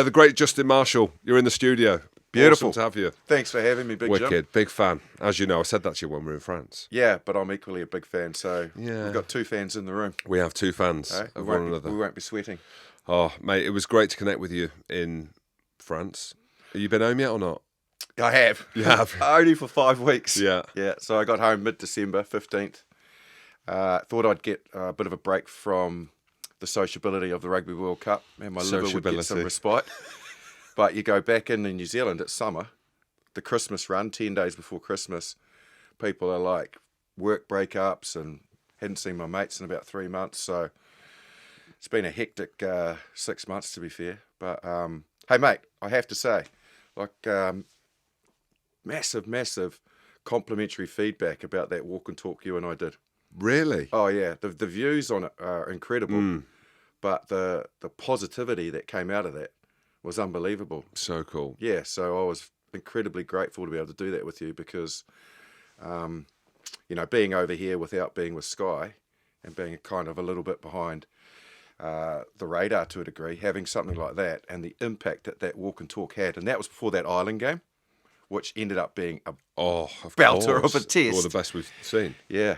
The great Justin Marshall, you're in the studio. Beautiful. Awesome to have you. Thanks for having me, Big Jim. Wicked, big fan. As you know, I said that to you when we were in France. Yeah, but I'm equally a big fan, so Yeah. we've got two fans in the room. We have two fans of one another. We won't be sweating. Oh, mate, it was great to connect with you in France. Have you been home yet or not? I have. You have? Only for 5 weeks. Yeah. Yeah, so I got home mid-December, 15th. Thought I'd get a bit of a break from the sociability of the Rugby World Cup, and my liver would get some respite. But you go back in New Zealand, it's summer, the Christmas run, 10 days before Christmas, people are like work breakups and hadn't seen my mates in about 3 months. So it's been a hectic 6 months, to be fair. But hey, mate, I have to say, like massive complimentary feedback about that walk and talk you and I did. Really? Oh, yeah. The views on it are incredible. But the positivity that came out of that was unbelievable. So cool. Yeah, so I was incredibly grateful to be able to do that with you because, being over here without being with Sky and being kind of a little bit behind the radar to a degree, having something like that and the impact that walk and talk had, and that was before that Ireland game, which ended up being a belter of a test. Or the best we've seen. Yeah.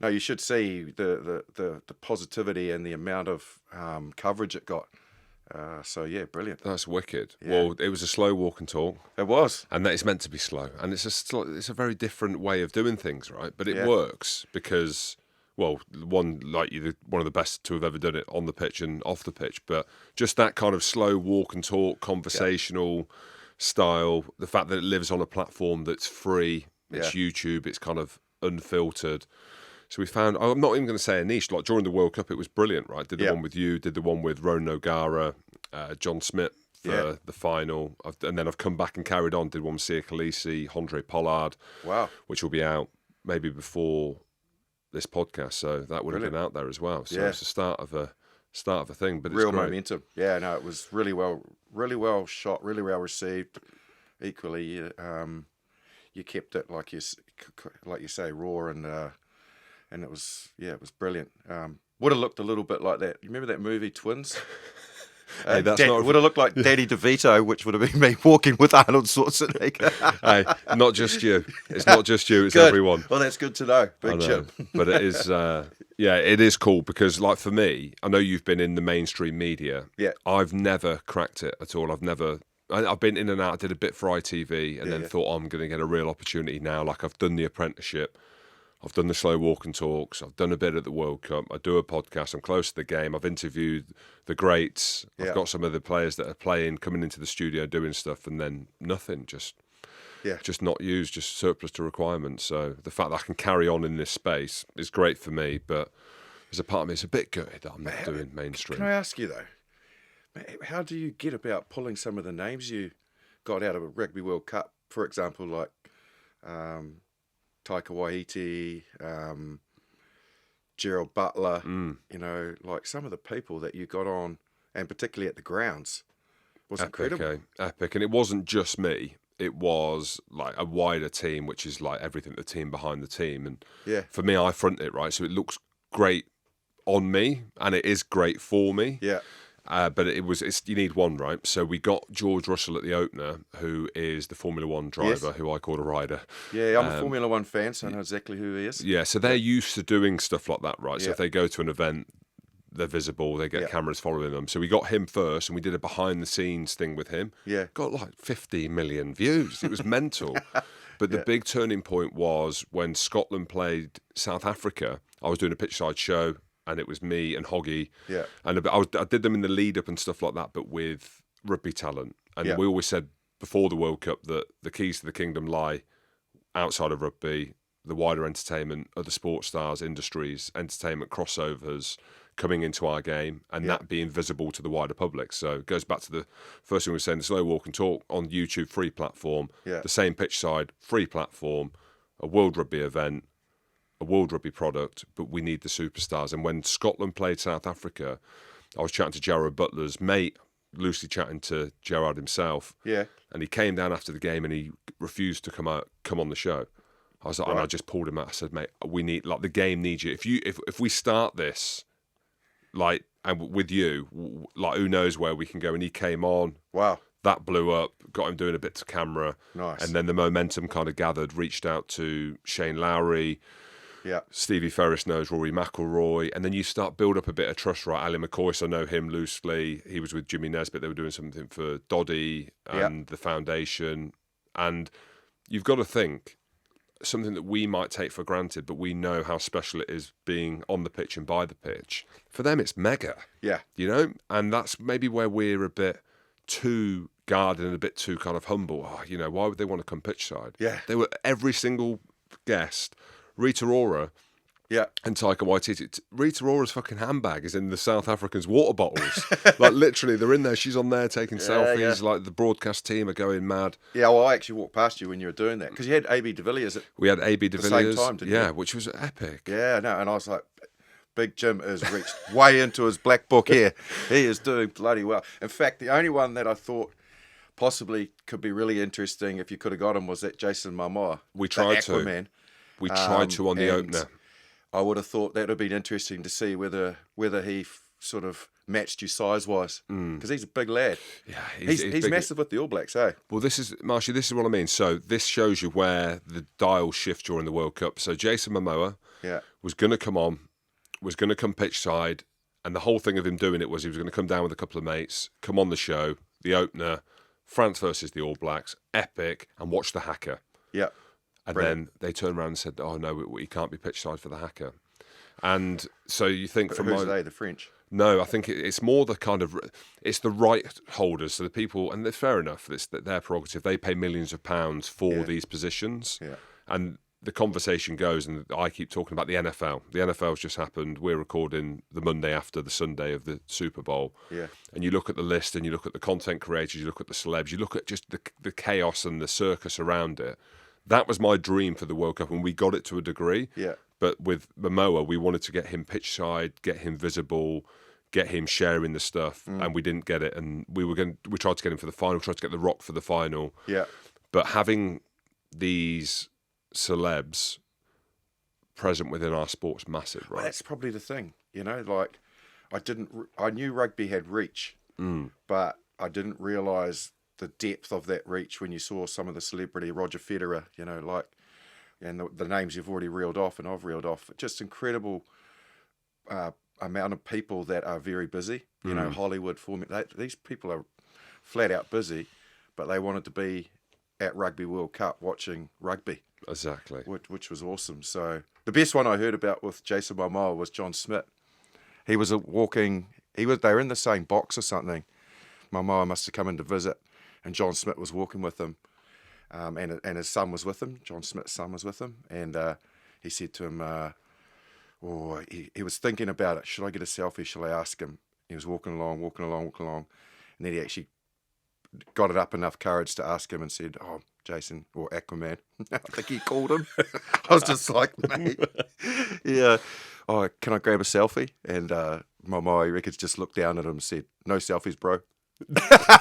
No, you should see the positivity and the amount of coverage it got. So yeah, brilliant. That's wicked. Yeah. Well, it was a slow walk and talk. It was, and that it's meant to be slow, and it's a very different way of doing things, right? But it works because, well, one of the best to have ever done it on the pitch and off the pitch. But just that kind of slow walk and talk, conversational style, the fact that it lives on a platform that's free, it's YouTube, it's kind of unfiltered. So we found, I'm not even going to say a niche, like during the World Cup, it was brilliant, right? Did the one with you, did the one with Ronan O'Gara, John Smith for the final. And then I've come back and carried on, did one with Sia Khaleesi, Andre Pollard. Wow. Which will be out maybe before this podcast. So that would have been out there as well. So it's the start of a thing, but it's real great. Momentum. Yeah, no, it was really well shot, really well received. Equally, you kept it, like you say, raw and it was brilliant. Would have looked a little bit like that. You remember that movie Twins? Hey, would have looked like Danny DeVito, which would have been me walking with Arnold Schwarzenegger. Hey, not just you. It's not just you. It's good. Everyone. Well, that's good to know. Big Jim. But it is, it is cool because, like for me, I know you've been in the mainstream media. Yeah. I've never cracked it at all. I've been in and out. I did a bit for ITV and then thought I'm going to get a real opportunity now. Like I've done the apprenticeship. I've done the slow walk and talks. I've done a bit at the World Cup. I do a podcast. I'm close to the game. I've interviewed the greats. I've got some of the players that are playing, coming into the studio, doing stuff, and then nothing. Just not used, just surplus to requirements. So the fact that I can carry on in this space is great for me, but there's a part of me that's a bit gutted that I'm not doing mainstream. Can I ask you, though, how do you get about pulling some of the names you got out of a Rugby World Cup, for example, like Taika Waititi, Gerald Butler, like some of the people that you got on, and particularly at the grounds, was incredible. Epic. And it wasn't just me. It was like a wider team, which is like everything, the team behind the team. And for me, I front it, right? So it looks great on me, and it is great for me. Yeah. But you need one, right? So we got George Russell at the opener, who is the Formula One driver, who I call a rider. Yeah, I'm a Formula One fan, so I know exactly who he is. Yeah, so they're used to doing stuff like that, right? So if they go to an event, they're visible, they get cameras following them. So we got him first, and we did a behind-the-scenes thing with him. Yeah. Got like 50 million views. It was mental. But the big turning point was when Scotland played South Africa. I was doing a pitchside show, and it was me and Hoggy. Yeah. And I did them in the lead up and stuff like that, but with rugby talent. And we always said before the World Cup that the keys to the kingdom lie outside of rugby, the wider entertainment, other sports stars, industries, entertainment crossovers coming into our game, and that being visible to the wider public. So it goes back to the first thing we were saying, the slow walk and talk on YouTube, free platform, the same pitch side, free platform, a World Rugby event, a World Rugby product, but we need the superstars. And when Scotland played South Africa, I was chatting to Gerard Butler's mate, loosely chatting to Gerard himself. Yeah. And he came down after the game and he refused to come on the show. I was like, and I just pulled him out. I said, mate, we need, like, the game needs you. If we start this, like, and with you, like, who knows where we can go. And he came on. Wow. That blew up, got him doing a bit to camera. Nice. And then the momentum kind of gathered, reached out to Shane Lowry. Yeah. Stevie Ferris knows Rory McIlroy. And then you start build up a bit of trust, right? Ali McCoy, I know him loosely. He was with Jimmy Nesbitt. They were doing something for Doddy and the foundation. And you've got to think, something that we might take for granted, but we know how special it is being on the pitch and by the pitch. For them, it's mega. Yeah. You know? And that's maybe where we're a bit too guarded and a bit too kind of humble. Oh, you know, why would they want to come pitch side? Yeah. They were every single guest. Rita Ora and Taika Waititi. Rita Ora's fucking handbag is in the South Africans' water bottles. Like, literally, they're in there. She's on there taking selfies. Yeah. Like, the broadcast team are going mad. Yeah, well, I actually walked past you when you were doing that, because you had AB de Villiers We had AB de Villiers. Same time, didn't you? Which was epic. Yeah, no, and I was like, Big Jim has reached way into his black book here. He is doing bloody well. In fact, the only one that I thought possibly could be really interesting if you could have got him was that Jason Momoa. We tried Aquaman. We tried to on the opener. I would have thought that would have been interesting to see whether he sort of matched you size-wise, because he's a big lad. Yeah, he's massive with the All Blacks, eh? Well, Marshy, this is what I mean. So this shows you where the dial shift during the World Cup. So Jason Momoa was going to come on, was going to come pitch side, and the whole thing of him doing it was he was going to come down with a couple of mates, come on the show, the opener, France versus the All Blacks, epic, and watch the Haka. Yeah. And Brilliant. then they turned around and said, "Oh no, he can't be pitch side for the Haka." And so you think, but who's they? The French? No, I think it's more the kind of it's the right holders, so the people, and they're fair enough. It's their prerogative. They pay millions of pounds for these positions, and the conversation goes, and I keep talking about the NFL. The NFL's just happened. We're recording the Monday after the Sunday of the Super Bowl. Yeah. And you look at the list, and you look at the content creators, you look at the celebs, you look at just the chaos and the circus around it. That was my dream for the World Cup, and we got it to a degree. Yeah. But with Momoa, we wanted to get him pitch side, get him visible, get him sharing the stuff, and we didn't get it. And we tried to get him for the final, tried to get The Rock for the final. Yeah. But having these celebs present within our sport's massive, right? Well, that's probably the thing, you know. Like, I knew rugby had reach, but I didn't realise the depth of that reach when you saw some of the celebrity, Roger Federer, you know, like, and the names you've already reeled off and I've reeled off. Just incredible amount of people that are very busy. You know, Hollywood these people are flat out busy, but they wanted to be at Rugby World Cup watching rugby. Exactly. Which was awesome. So the best one I heard about with Jason Momoa was John Smith. He was they were in the same box or something. Momoa must have come in to visit, and John Smith was walking with him, and his son was with him. John Smith's son was with him, and he said to him, he was thinking about it. Should I get a selfie? Shall I ask him? He was walking along, and then he actually got it up enough courage to ask him and said, "Oh, Jason," or Aquaman, I think he called him. I was just like, mate, yeah. Oh, can I grab a selfie? And Momoa, he reckons, just looked down at him and said, "No selfies, bro."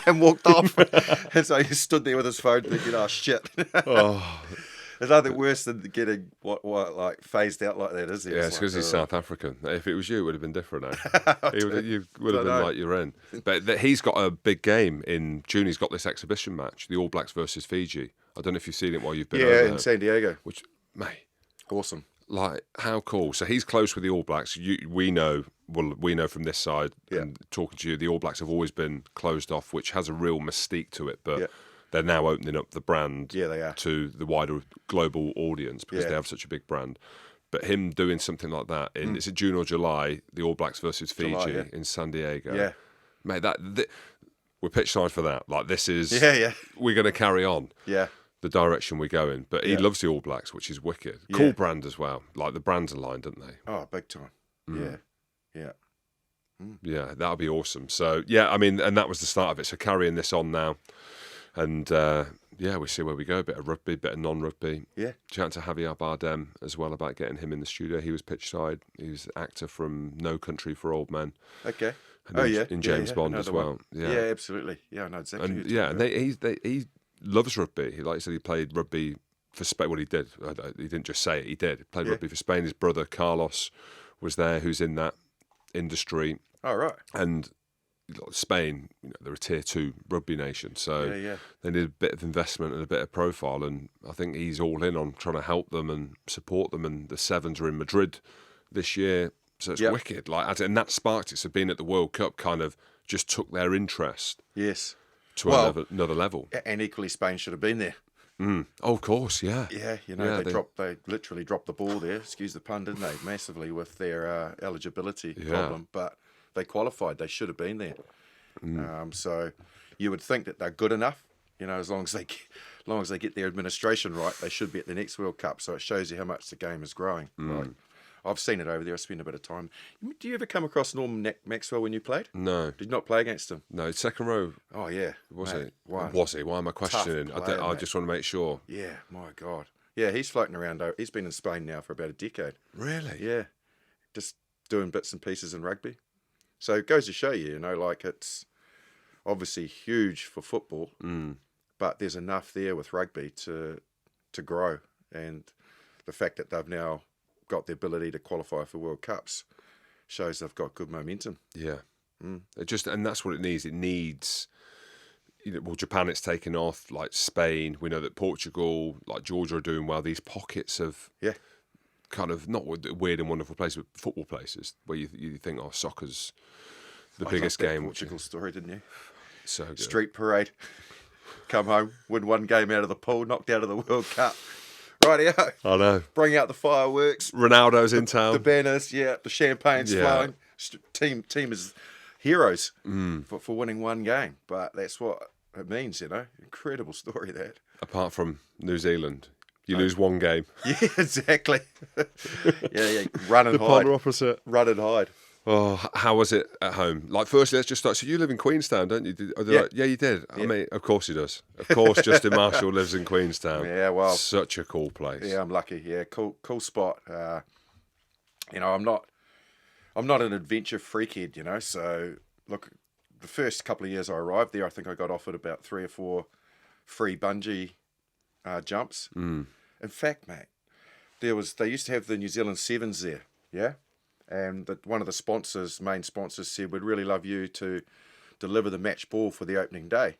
And walked off. And so he stood there with his phone thinking, "Oh shit." There's nothing worse than getting what like phased out like that, is there? Yeah, it's because he's South African. If it was you, it would have been different. You would have been like your own. But he's got a big game in June. He's got this exhibition match, the All Blacks versus Fiji. I don't know if you've seen it while you've been over there. In San Diego. Which, mate, awesome. Like, how cool. So he's close with the All Blacks. We know from this side, and talking to you, the All Blacks have always been closed off, which has a real mystique to it. But they're now opening up the brand they are. to the wider global audience because they have such a big brand. But him doing something like that in, is it June or July, the All Blacks versus Fiji in San Diego? Yeah. Mate, we're pitch side for that. Like, this is, we're going to carry on. Yeah. The direction we're going. But he loves the All Blacks, which is wicked. Yeah. Cool brand as well. Like, the brands aligned, don't they? Oh, big time. Yeah. Yeah, that'll be awesome. So, yeah, I mean, and that was the start of it. So carrying this on now. And, we see where we go. A bit of rugby, bit of non-rugby. Yeah. Chat to Javier Bardem as well about getting him in the studio. He was pitch side. He was an actor from No Country for Old Men. Okay. And in James Bond as well. One. Yeah, absolutely. Yeah, I know exactly. And he loves rugby. Like I said, he played rugby for Spain. Well, he did. He didn't just say it. He did. He played rugby for Spain. His brother Carlos was there, who's in that industry. Oh, right. And Spain, they're a tier 2 rugby nation, so they need a bit of investment and a bit of profile. And I think he's all in on trying to help them and support them. And the Sevens are in Madrid this year, so it's wicked. And that sparked it. So being at the World Cup kind of just took their interest. Yes. To another level. And equally, Spain should have been there. Oh, of course, yeah. Yeah, they literally dropped the ball there, excuse the pun, didn't they, massively with their eligibility problem. But they qualified. They should have been there. So you would think that they're good enough, as long as they get their administration right, they should be at the next World Cup. So it shows you how much the game is growing. Right? I've seen it over there. I spent a bit of time. Do you ever come across Norman Maxwell when you played? No. Did you not play against him? No, second row. Oh, yeah. Was he? Why? Was he? Why am I questioning? Player, I just want to make sure. Yeah, my God. Yeah, he's floating around. He's been in Spain now for about a decade. Really? Yeah. Just doing bits and pieces in rugby. So it goes to show you, it's obviously huge for football, but there's enough there with rugby to grow. And the fact that they've now got the ability to qualify for World Cups shows they've got good momentum. Yeah. And that's what it needs. It needs, Japan, it's taken off, like Spain. We know that Portugal, like Georgia, are doing well. These pockets of kind of not weird and wonderful places, but football places where you think, soccer's the biggest game. Portugal story, didn't you? So good. Street parade. Come home, win one game out of the pool, knocked out of the World Cup. Rightio. I know. Bring out the fireworks. Ronaldo's in town. The banners, the champagne's flowing. Team is heroes for winning one game. But that's what it means, Incredible story, that. Apart from New Zealand. You lose one game. Yeah, exactly. yeah. Run and hide. Polar opposite. Run and hide. Oh, how was it at home? Like, firstly, let's just start. So you live in Queenstown, don't you? Yeah, you did. I mean, of course he does. Of course, Justin Marshall lives in Queenstown. Yeah, well, such a cool place. Yeah, I'm lucky. Yeah, cool spot. I'm not an adventure freakhead, So look, the first couple of years I arrived there, I think I got offered about 3 or 4 free bungee jumps. In fact, mate, they used to have the New Zealand Sevens there. Yeah. And one of the main sponsors said, we'd really love you to deliver the match ball for the opening day.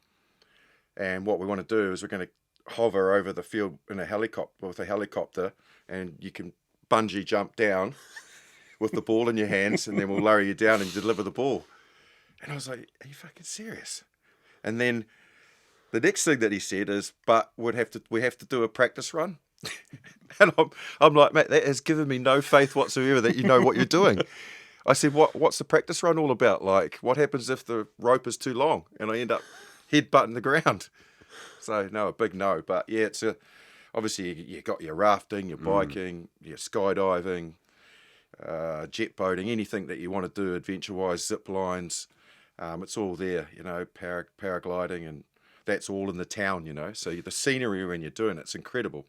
And what we want to do is we're going to hover over the field with a helicopter, and you can bungee jump down with the ball in your hands, and then we'll lower you down and deliver the ball. And I was like, are you fucking serious? And then the next thing that he said is, but we have to do a practice run. And I'm like, mate, that has given me no faith whatsoever that you know what you're doing. I said, what's the practice run all about? Like, what happens if the rope is too long and I end up headbutting the ground? So, no, a big no. But yeah, obviously you got your rafting, your biking, your skydiving, jet boating, anything that you want to do adventure-wise, zip lines. It's all there, paragliding, and that's all in the town, So the scenery when you're doing it's incredible.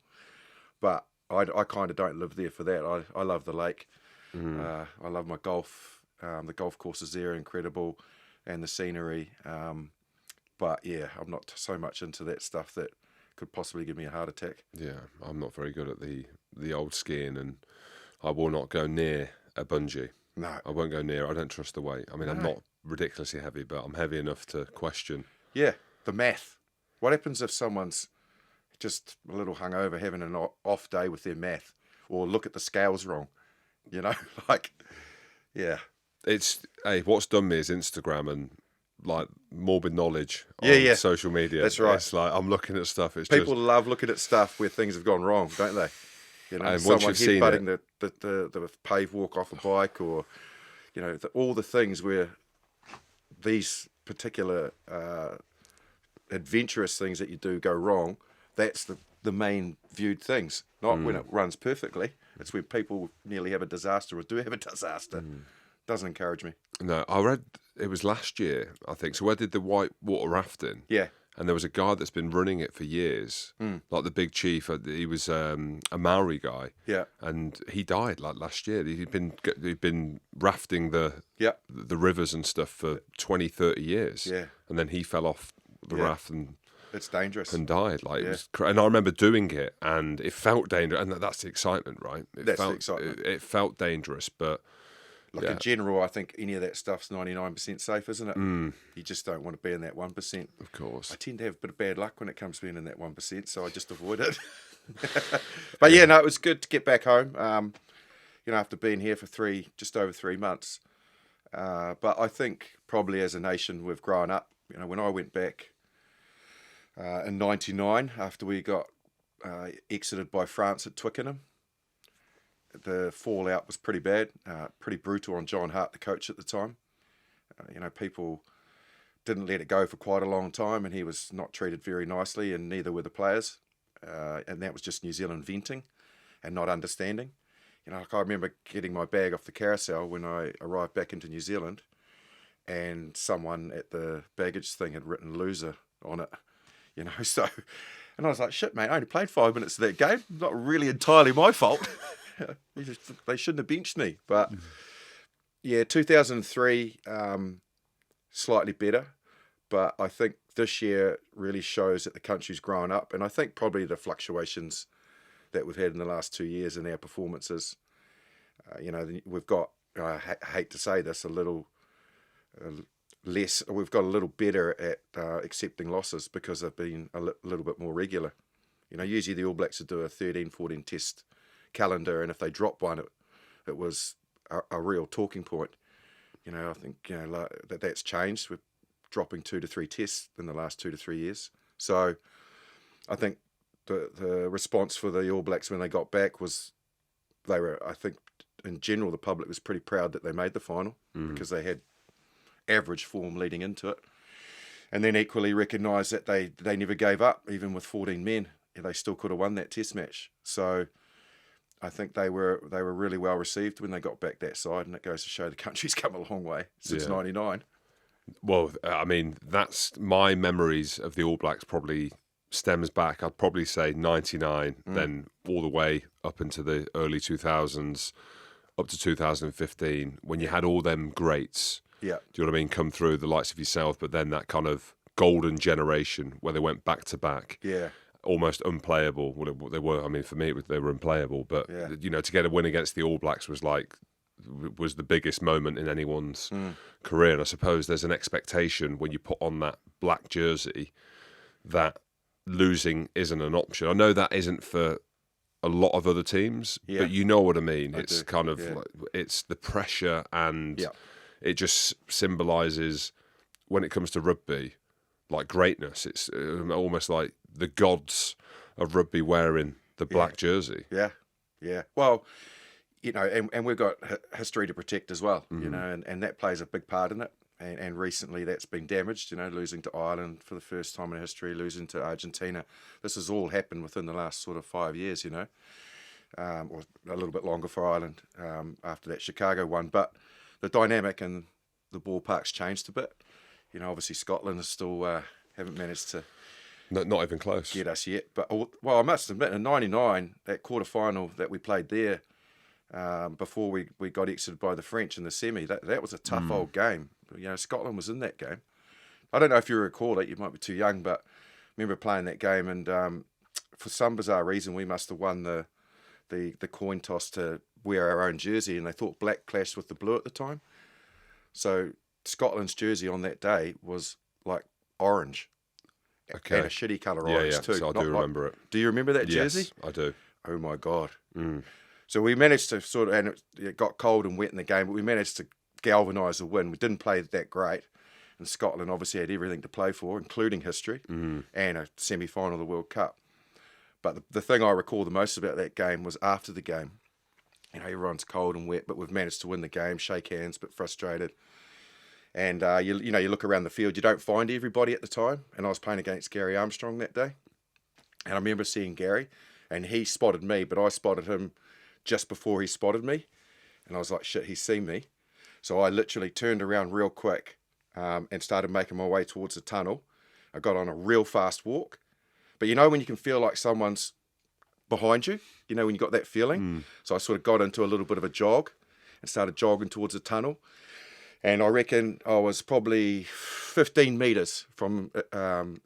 But I kind of don't live there for that. I love the lake. I love my golf. The golf courses there are incredible, and the scenery. But yeah, I'm not so much into that stuff that could possibly give me a heart attack. Yeah, I'm not very good at the old skiing, and I will not go near a bungee. No. I won't go near. I don't trust the weight. I mean, I'm not ridiculously heavy, but I'm heavy enough to question. Yeah, the math. What happens if someone's just a little hungover, having an off day with their math, or look at the scales wrong, yeah. What's done me is Instagram and like morbid knowledge on social media. That's right. It's like I'm looking at stuff. People love looking at stuff where things have gone wrong, don't they? And someone headbutting the paved walk off a bike, or all the things where these particular adventurous things that you do go wrong. That's the main viewed things, not when it runs perfectly. It's when people nearly have a disaster or do have a disaster. Doesn't encourage me. No, I read it was last year, I think. So I did the white water rafting. Yeah. And there was a guy that's been running it for years, like the big chief. He was a Maori guy. Yeah. And he died like last year. He'd been rafting the rivers and stuff for 20, 30 years. Yeah. And then he fell off the raft and... It's dangerous. And died. And I remember doing it, and it felt dangerous. And that's the excitement, right? The excitement. It felt dangerous, but Like in general, I think any of that stuff's 99% safe, isn't it? You just don't want to be in that 1%. Of course. I tend to have a bit of bad luck when it comes to being in that 1%, so I just avoid it. But yeah, no, it was good to get back home. After being here for just over 3 months. But I think probably as a nation we've grown up. When I went back in '99 after we got exited by France at Twickenham, the fallout was pretty bad, pretty brutal on John Hart, the coach at the time. People didn't let it go for quite a long time, and he was not treated very nicely, and neither were the players. And that was just New Zealand venting and not understanding. I remember getting my bag off the carousel when I arrived back into New Zealand, and someone at the baggage thing had written "loser" on it. So, and I was like, "Shit, mate! I only played 5 minutes of that game. Not really entirely my fault. They shouldn't have benched me." But yeah, 2003, slightly better, but I think this year really shows that the country's grown up, and I think probably the fluctuations that we've had in the last 2 years in our performances. We've got, I hate to say this, a little less, we've got a little better at accepting losses because they've been a little bit more regular. Usually the All Blacks would do a 13, 14 test calendar, and if they drop one, it was a real talking point. I think that's changed. We're dropping 2 to 3 tests in the last 2 to 3 years. So I think the response for the All Blacks when they got back was I think in general the public was pretty proud that they made the final because they had average form leading into it, and then equally recognised that they never gave up. Even with 14 men, they still could have won that test match. So I think they were really well received when they got back that side, and it goes to show the country's come a long way since '99. Well, I mean, that's my memories of the All Blacks probably stems back, I'd probably say 99, then all the way up into the early 2000s, up to 2015, when you had all them greats, do you know what I mean, come through, the likes of yourself, but then that kind of golden generation where they went back to back. Almost unplayable. Well, they were. I mean, for me, they were unplayable. But to get a win against the All Blacks was the biggest moment in anyone's career. And I suppose there's an expectation when you put on that black jersey that losing isn't an option. I know that isn't for a lot of other teams, but you know what I mean. It's kind of like, it's the pressure, and it just symbolises, when it comes to rugby, like greatness. It's almost like the gods of rugby wearing the black jersey. Well, and we've got history to protect as well, and that plays a big part in it. And recently that's been damaged, losing to Ireland for the first time in history, losing to Argentina. This has all happened within the last sort of 5 years, or a little bit longer for Ireland after that Chicago one. But the dynamic and the ballpark's changed a bit. Obviously Scotland is still haven't managed to... Not even close. Get us yet. But, well, I must admit, in '99, that quarter-final that we played there, before we got exited by the French in the semi, that was a tough old game. Scotland was in that game. I don't know if you recall it, you might be too young, but I remember playing that game, and for some bizarre reason we must have won the coin toss to wear our own jersey, and they thought black clashed with the blue at the time. So Scotland's jersey on that day was like orange. Okay. And a shitty colour orange too. So I do remember it. Do you remember that jersey? Yes, I do. Oh my God. So we managed to sort of, and it got cold and wet in the game, but we managed to galvanise a win. We didn't play that great, and Scotland obviously had everything to play for, including history and a semi-final of the World Cup. But the thing I recall the most about that game was after the game. Everyone's cold and wet, but we've managed to win the game, shake hands, but frustrated. And you look around the field, you don't find everybody at the time. And I was playing against Gary Armstrong that day, and I remember seeing Gary, and he spotted me, but I spotted him just before he spotted me, and I was like, shit, he's seen me. So I literally turned around real quick and started making my way towards the tunnel. I got on a real fast walk, but when you can feel like someone's behind you, when you got that feeling. So I sort of got into a little bit of a jog and started jogging towards the tunnel. And I reckon I was probably 15 metres from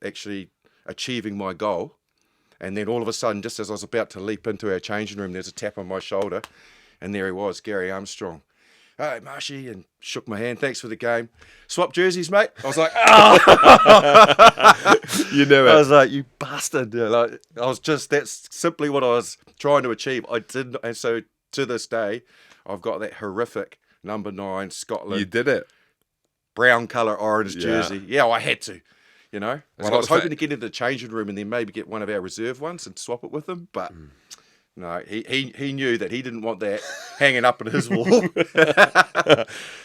actually achieving my goal. And then all of a sudden, just as I was about to leap into our changing room, there's a tap on my shoulder. And there he was, Gary Armstrong. hey, Marshy, and shook my hand. Thanks for the game. Swap jerseys, mate. I was like, oh. You knew it. I was like, you bastard. Like, that's simply what I was trying to achieve. I didn't, and so to this day, I've got that horrific number 9 Scotland. You did it. Brown colour orange jersey. Yeah, I had to. You know, I was hoping to get into the changing room and then maybe get one of our reserve ones and swap it with him, but no, he knew that he didn't want that hanging up on his wall.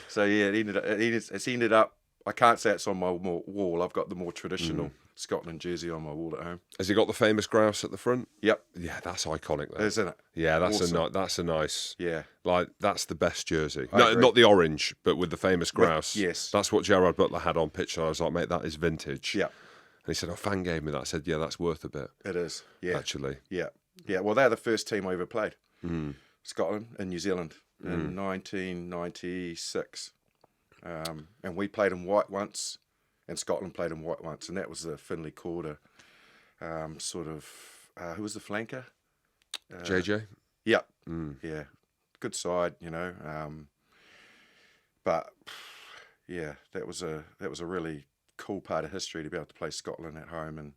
So yeah, it's ended up. I can't say it's on my wall. I've got the more traditional Scotland jersey on my wall at home. Has he got the famous grouse at the front? Yep. Yeah, that's iconic, though. Isn't it? Yeah, that's awesome. That's a nice. Yeah. Like, that's the best jersey. I No, agree. not the orange, but with the famous grouse. Yes. That's what Gerard Butler had on pitch, and I was like, mate, that is vintage. Yeah. And he said, oh, Fan gave me that. I said, yeah, that's worth a bit. It is. Yeah. Actually. Yeah. Yeah. Well, they're the first team I ever played. Scotland and New Zealand in 1996. And we played in white once, and Scotland played in white once, and that was the Finlay Quarter sort of. Who was the flanker? JJ? Yeah, yeah, good side, you know. But yeah, that was a really cool part of history to be able to play Scotland at home and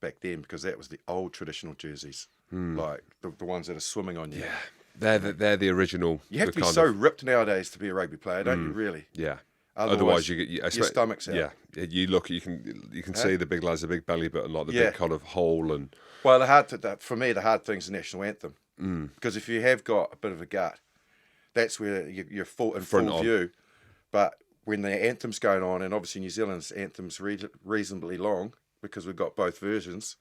back then, because that was the old traditional jerseys, like the ones that are swimming on you. Yeah, they're the original. You have to be so ripped nowadays to be a rugby player, don't you? Really? Yeah. Otherwise you get your stomach's out. Yeah, you look, you can see the big lads, the big belly button, like the big kind of hole, and well, for me, the hard thing's the national anthem, because if you have got a bit of a gut, that's where you're full view. But when the anthem's going on, and obviously New Zealand's anthem's reasonably long because we've got both versions,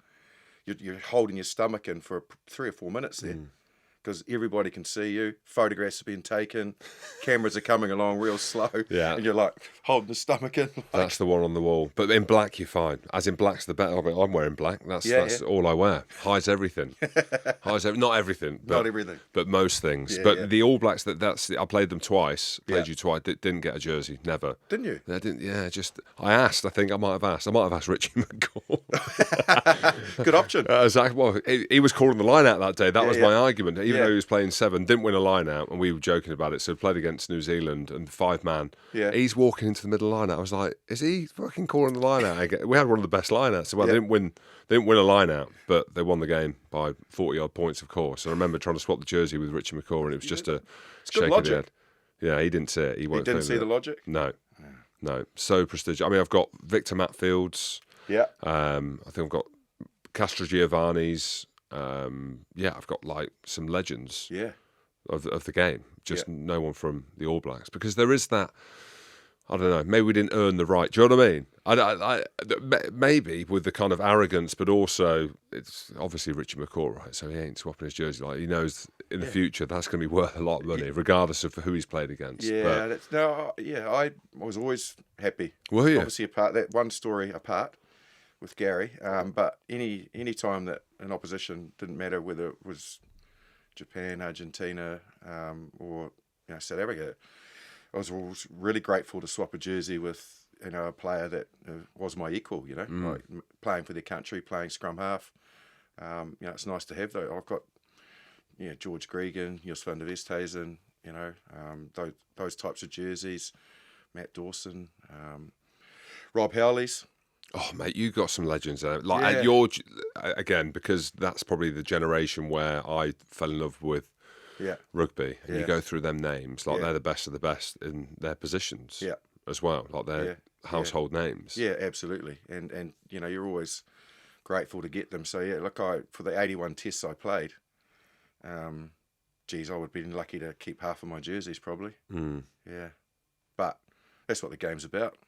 you're holding your stomach in for 3 or 4 minutes then. Because everybody can see you, photographs are being taken, cameras are coming along real slow, and you're like holding the stomach in. Like, that's the one on the wall. But in black, you're fine. As in black's the better. I'm wearing black. That's all I wear. Hides everything. Not everything. But, not everything. But most things. But the All Blacks, I played them twice. Played you twice. Didn't get a jersey. Never. Didn't you? I didn't. Yeah, I asked. I think I might have asked. I might have asked Richie McCaw. Good option. Exactly. Well, he was calling the line out that day. That was my argument. Even though he was playing 7, didn't win a line out, and we were joking about it. So played against New Zealand and 5-man. Yeah. He's walking into the middle line out. I was like, is he fucking calling the line out again? We had one of the best line outs. Well, they didn't win a line out, but they won the game by 40 odd points, of course. And I remember trying to swap the jersey with Richie McCaw, and it was just a shake of the head. Yeah, he didn't see it. He didn't see the logic? No. No. So prestigious. I mean, I've got Victor Matfield's. Yeah. I think I've got Castro Giovanni's. I've got like some legends. Yeah. Of the game, just no one from the All Blacks, because there is that. I don't know. Maybe we didn't earn the right. Do you know what I mean? Maybe with the kind of arrogance, but also it's obviously Richie McCaw, right? So he ain't swapping his jersey. Like, he knows in the future that's going to be worth a lot of money, regardless of who he's played against. Yeah, I was always happy. Were you? Obviously, that one story apart with Gary, but any time that an opposition, didn't matter whether it was Japan, Argentina, or South Africa, I was always really grateful to swap a jersey with a player that was my equal. Like playing for their country, playing scrum half. It's nice to have though. I've got George Gregan, Jos van der Westhuizen, those types of jerseys. Matt Dawson, Rob Howley's. Oh, mate, you got some legends there. Like at your, again, because that's probably the generation where I fell in love with rugby. And you go through them names, like they're the best of the best in their positions as well. Like they're household names. Yeah, absolutely. And you're always grateful to get them. So, for the 81 tests I played, I would have been lucky to keep half of my jerseys probably. Yeah. But that's what the game's about.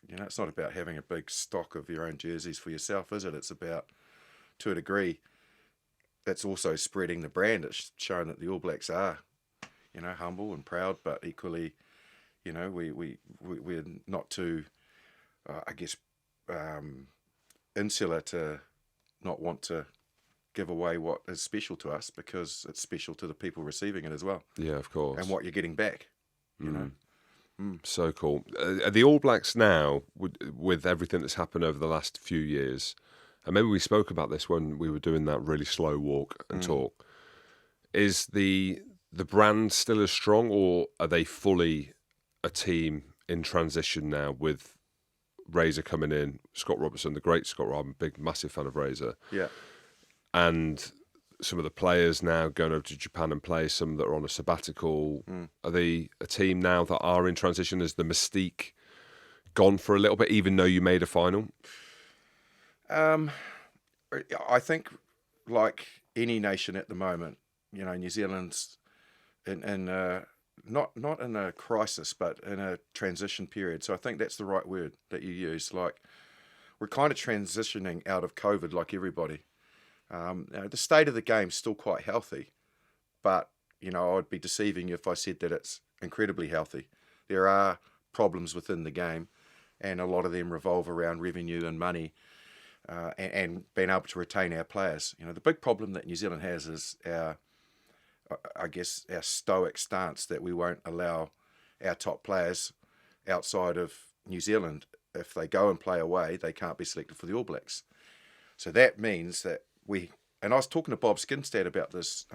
It's not about having a big stock of your own jerseys for yourself, is it? It's about, to a degree, that's also spreading the brand. It's showing that the All Blacks are, humble and proud, but equally, we're not too, insular to not want to give away what is special to us, because it's special to the people receiving it as well. Yeah, of course. And what you're getting back, you know. So cool. The All Blacks now, with everything that's happened over the last few years, and maybe we spoke about this when we were doing that really slow walk and talk, is the the brand still as strong, or are they fully a team in transition now with Razor coming in, Scott Robertson, the great Scott Robertson, I'm a big, massive fan of Razor. Yeah. And some of the players now going over to Japan and play, some that are on a sabbatical. Are they a team now that are in transition? Has the mystique gone for a little bit, even though you made a final? I think, like any nation at the moment, New Zealand's in not in a crisis, but in a transition period. So I think that's the right word that you use. Like, we're kind of transitioning out of COVID, like everybody. The state of the game's still quite healthy, but I'd be deceiving you if I said that it's incredibly healthy. There are problems within the game, and a lot of them revolve around revenue and money, and being able to retain our players. The big problem that New Zealand has is our stoic stance that we won't allow our top players outside of New Zealand. If they go and play away, they can't be selected for the All Blacks. So that means that and I was talking to Bob Skinstad about this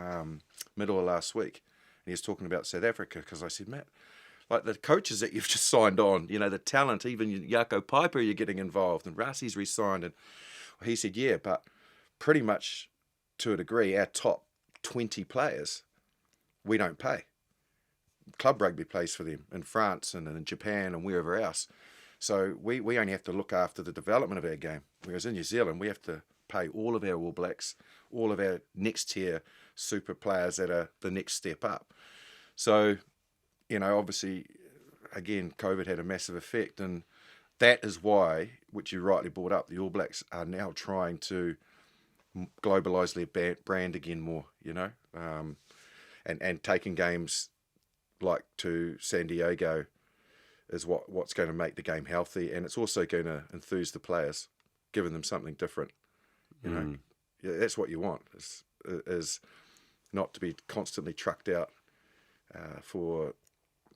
middle of last week, and he was talking about South Africa, because I said, Matt, like the coaches that you've just signed on, the talent, even Jaco Piper, you're getting involved, and Rassi's re-signed, and he said, yeah, but pretty much to a degree, our top 20 players, we don't pay. Club rugby plays for them in France and in Japan and wherever else. So we only have to look after the development of our game, whereas in New Zealand, we have to pay all of our All Blacks, all of our next tier super players that are the next step up. So, obviously, again, COVID had a massive effect, and that is why, which you rightly brought up, the All Blacks are now trying to globalise their brand again more, and taking games like to San Diego is what's going to make the game healthy, and it's also going to enthuse the players, giving them something different. That's what you want, is not to be constantly trucked out for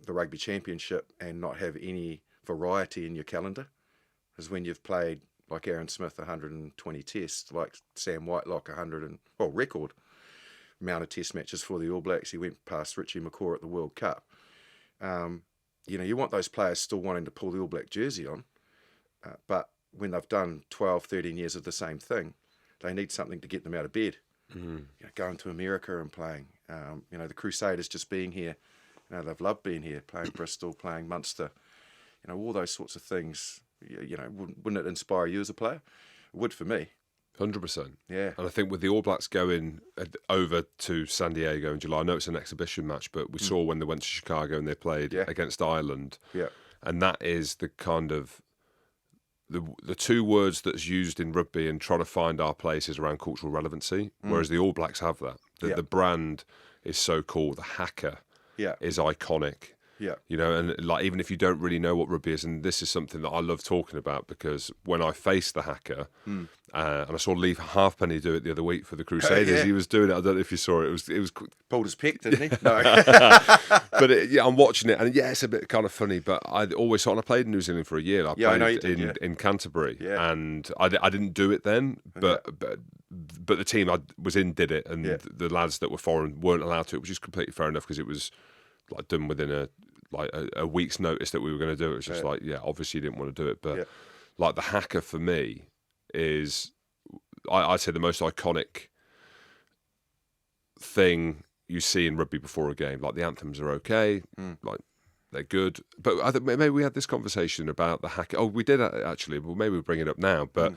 the rugby championship and not have any variety in your calendar. Because when you've played, like Aaron Smith, 120 tests, like Sam Whitelock, record amount of test matches for the All Blacks. He went past Richie McCaw at the World Cup. You want those players still wanting to pull the All Black jersey on, but when they've done 12, 13 years of the same thing, they need something to get them out of bed. Going to America and playing. The Crusaders just being here. They've loved being here, playing Bristol, playing Munster. All those sorts of things. Wouldn't it inspire you as a player? It would for me. 100%. Yeah. And I think with the All Blacks going over to San Diego in July, I know it's an exhibition match, but we saw when they went to Chicago and they played against Ireland. Yeah. And that is the kind of the two words that's used in rugby and trying to find our places around cultural relevancy, whereas the All Blacks have that. The brand is so cool. The Haka is iconic. Yeah. And like, even if you don't really know what rugby is, and this is something that I love talking about, because when I faced the Haka, and I saw Lee Halfpenny do it the other week for the Crusaders, he was doing it. I don't know if you saw it. It was pulled his pick, didn't he? No. But I'm watching it, and it's a bit kind of funny. But I always thought, and I played in New Zealand for a year. I played in Canterbury, and I didn't do it then, but the team I was in did it, and the lads that were foreign weren't allowed to, which is completely fair enough, because it was like done within a week's notice that we were going to do it. It was just obviously you didn't want to do it, but like the Haka for me is, I'd say, the most iconic thing you see in rugby before a game. Like, the anthems are okay, like they're good, but I think maybe we had this conversation about the Haka. Oh, we did actually. Well, maybe we'll bring it up now, but.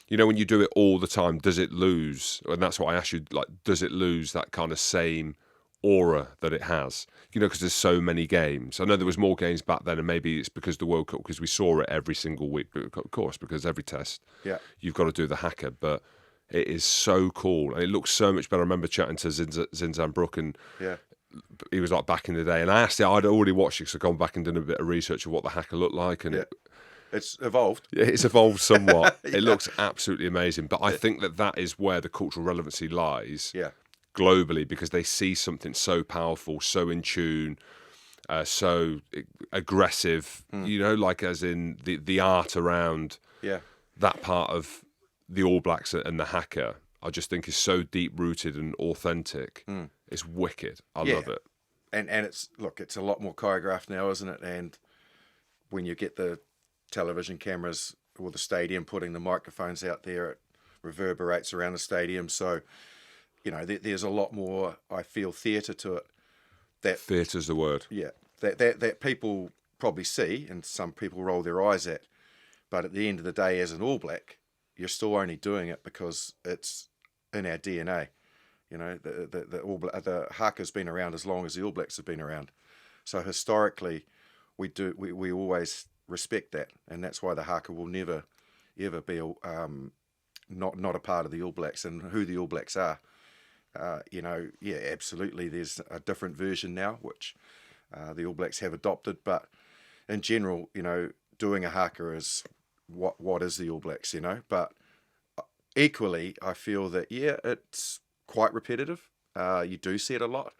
When you do it all the time, does it lose? And that's what I asked you. Like, does it lose that kind of same aura that it has? Because there's so many games. I know there was more games back then, and maybe it's because the World Cup, because we saw it every single week. But of course, because every test, you've got to do the Haka. But it is so cool, and it looks so much better. I remember chatting to Zinzan Brook, and he was like back in the day. And I asked him, I'd already watched it, because I'd gone back and done a bit of research of what the Haka looked like, and it's evolved. Yeah, it's evolved somewhat. It looks absolutely amazing. But I think that is where the cultural relevancy lies globally, because they see something so powerful, so in tune, so aggressive, like as in the art around that part of the All Blacks and the Haka, I just think is so deep-rooted and authentic. It's wicked. I love it. and it's a lot more choreographed now, isn't it? And when you get the television cameras or the stadium putting the microphones out there, it reverberates around the stadium. So, there's a lot more, I feel, theatre to it. Theatre's the word. Yeah, that people probably see and some people roll their eyes at. But at the end of the day, as an All Black, you're still only doing it because it's in our DNA. The Haka's been around as long as the All Blacks have been around. So historically, we always respect that, and that's why the Haka will never ever be not a part of the All Blacks and who the All Blacks are. Absolutely. There's a different version now which the All Blacks have adopted, but in general, doing a Haka is what is the All Blacks, But equally, I feel that it's quite repetitive. You do see it a lot,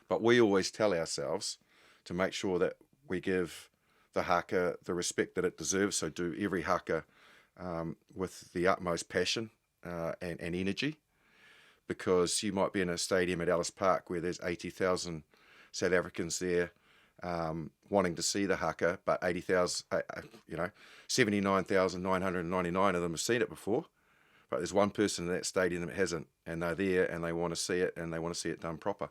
but we always tell ourselves to make sure that we give the Haka the respect that it deserves. So do every Haka with the utmost passion and energy, because you might be in a stadium at Ellis Park where there's 80,000 South Africans there wanting to see the Haka, but 79,999 of them have seen it before. But there's one person in that stadium that hasn't, and they're there and they want to see it, and they want to see it done proper.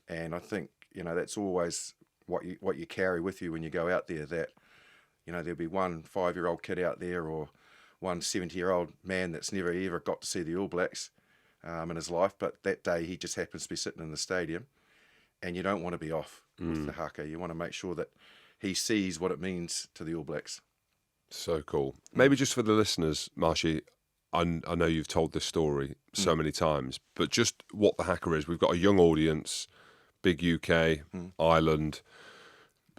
And I think that's always what you carry with you when you go out there. That there'll be one 5-year-old kid out there, or one 70-year-old man that's never ever got to see the All Blacks in his life, but that day he just happens to be sitting in the stadium, and you don't want to be off with the Haka. You want to make sure that he sees what it means to the All Blacks. So cool. Maybe just for the listeners, Marshy, I know you've told this story so many times, but just what the Haka is. We've got a young audience, big UK, Ireland,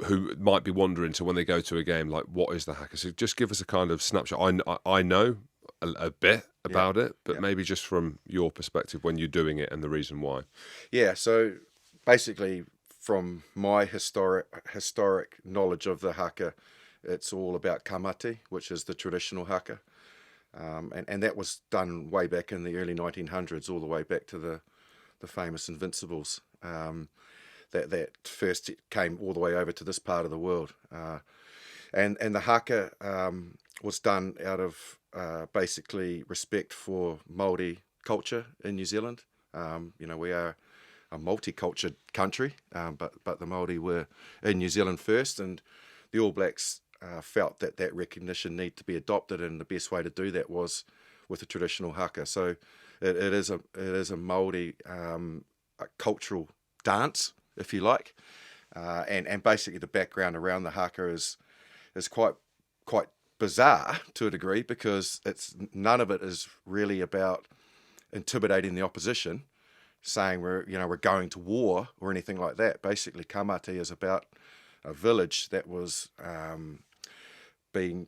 who might be wondering, so when they go to a game, like, what is the Haka? So just give us a kind of snapshot. I know a bit about it, but maybe just from your perspective when you're doing it and the reason why. Yeah, so basically from my historic knowledge of the Haka, it's all about kamate, which is the traditional Haka. And that was done way back in the early 1900s, all the way back to the famous Invincibles. That first came all the way over to this part of the world. And the Haka was done out of basically respect for Māori culture in New Zealand. We are a multicultural country, but the Māori were in New Zealand first, and the All Blacks felt that recognition needed to be adopted, and the best way to do that was with a traditional Haka. So it is a Māori cultural dance, if you like, and basically the background around the Haka is quite bizarre to a degree, because none of it is really about intimidating the opposition, saying we're going to war or anything like that. Basically, kamate is about a village that was being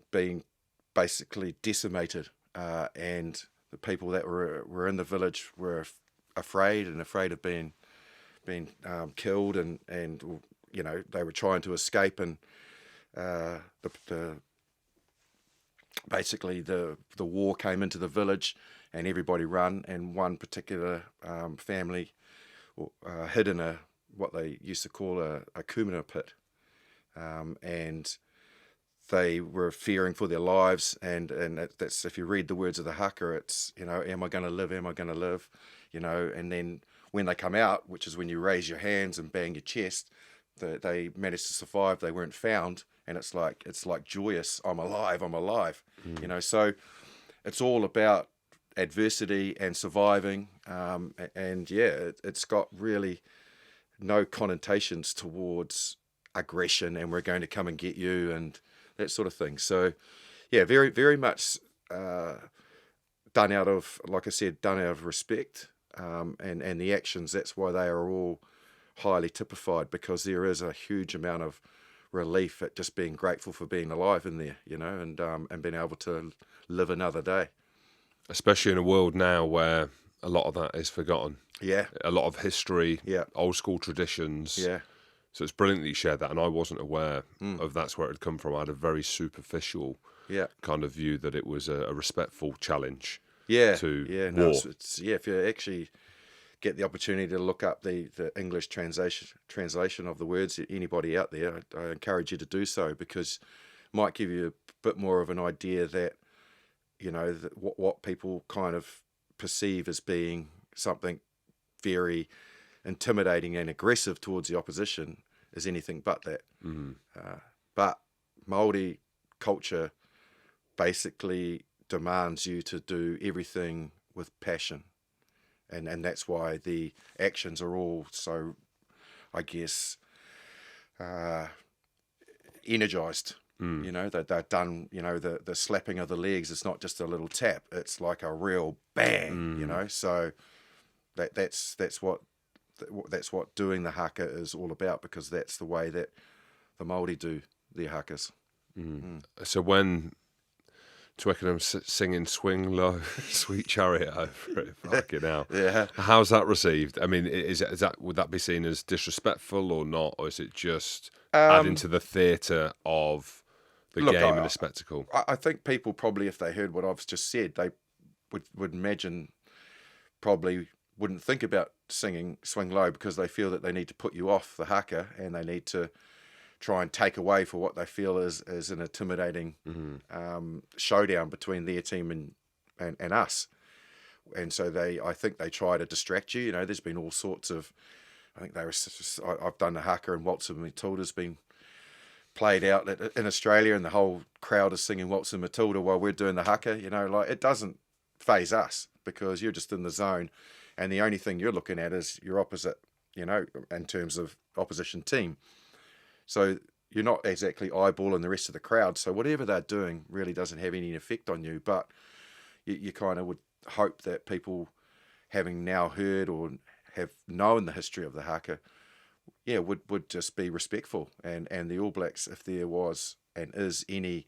basically decimated, and the people that were in the village were afraid of being killed, and they were trying to escape, and basically the war came into the village and everybody ran, and one particular family hid in what they used to call a kumina pit, and they were fearing for their lives, and that's, if you read the words of the Haka, it's am I going to live, and then when they come out, which is when you raise your hands and bang your chest, they managed to survive. They weren't found, and it's like joyous. I'm alive. So it's all about adversity and surviving, it's got really no connotations towards aggression and we're going to come and get you and that sort of thing. So very, very much done out of, like I said, done out of respect, and the actions, that's why they are all highly typified, because there is a huge amount of relief at just being grateful for being alive in there, and being able to live another day. Especially in a world now where a lot of that is forgotten. Yeah. A lot of history, old school traditions. Yeah. So it's brilliant that you shared that, and I wasn't aware of that's where it had come from. I had a very superficial kind of view that it was a respectful challenge to war. If you actually get the opportunity to look up the English translation of the words, anybody out there, I encourage you to do so, because it might give you a bit more of an idea that, you know, what people kind of perceive as being something very intimidating and aggressive towards the opposition is anything but that. But Māori culture basically demands you to do everything with passion. And that's why the actions are all so, I guess, energized. You know, they're done, you know, the slapping of the legs, it's not just a little tap, it's like a real bang, you know. So that's what doing the haka is all about, because that's the way that the Māori do their hakas. So when Twickenham's singing "Swing Low, Sweet Chariot" over it, fucking hell. Yeah. How's that received? I mean, would that be seen as disrespectful or not, or is it just adding to the theatre of the game and the spectacle? I think people probably, if they heard what I've just said, they would imagine, probably wouldn't think about singing "Swing Low" because they feel that they need to put you off the haka, and they need to try and take away for what they feel is an intimidating showdown between their team and us. And so I think they try to distract you. You know, there's been all sorts of, I've done the haka, and Waltz and Matilda's been played out in Australia, and the whole crowd is singing Waltz and Matilda while we're doing the haka. You know, like, it doesn't faze us because you're just in the zone, and the only thing you're looking at is your opposite, you know, in terms of opposition team. So you're not exactly eyeballing the rest of the crowd. So whatever they're doing really doesn't have any effect on you. But you kind of would hope that people, having now heard or have known the history of the haka, would just be respectful. And the All Blacks, if there was and is any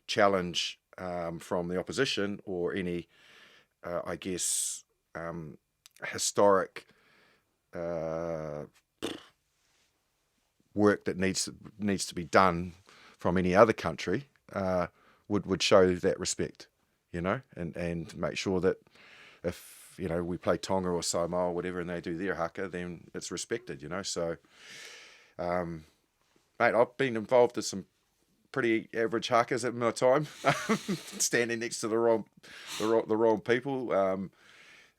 challenge from the opposition, or any, I guess, historic work that needs to be done from any other country, would show that respect, you know, and make sure that if, you know, we play Tonga or Samoa or whatever and they do their haka, then it's respected, you know. So, mate, I've been involved in some pretty average hakas at my time, standing next to the wrong people,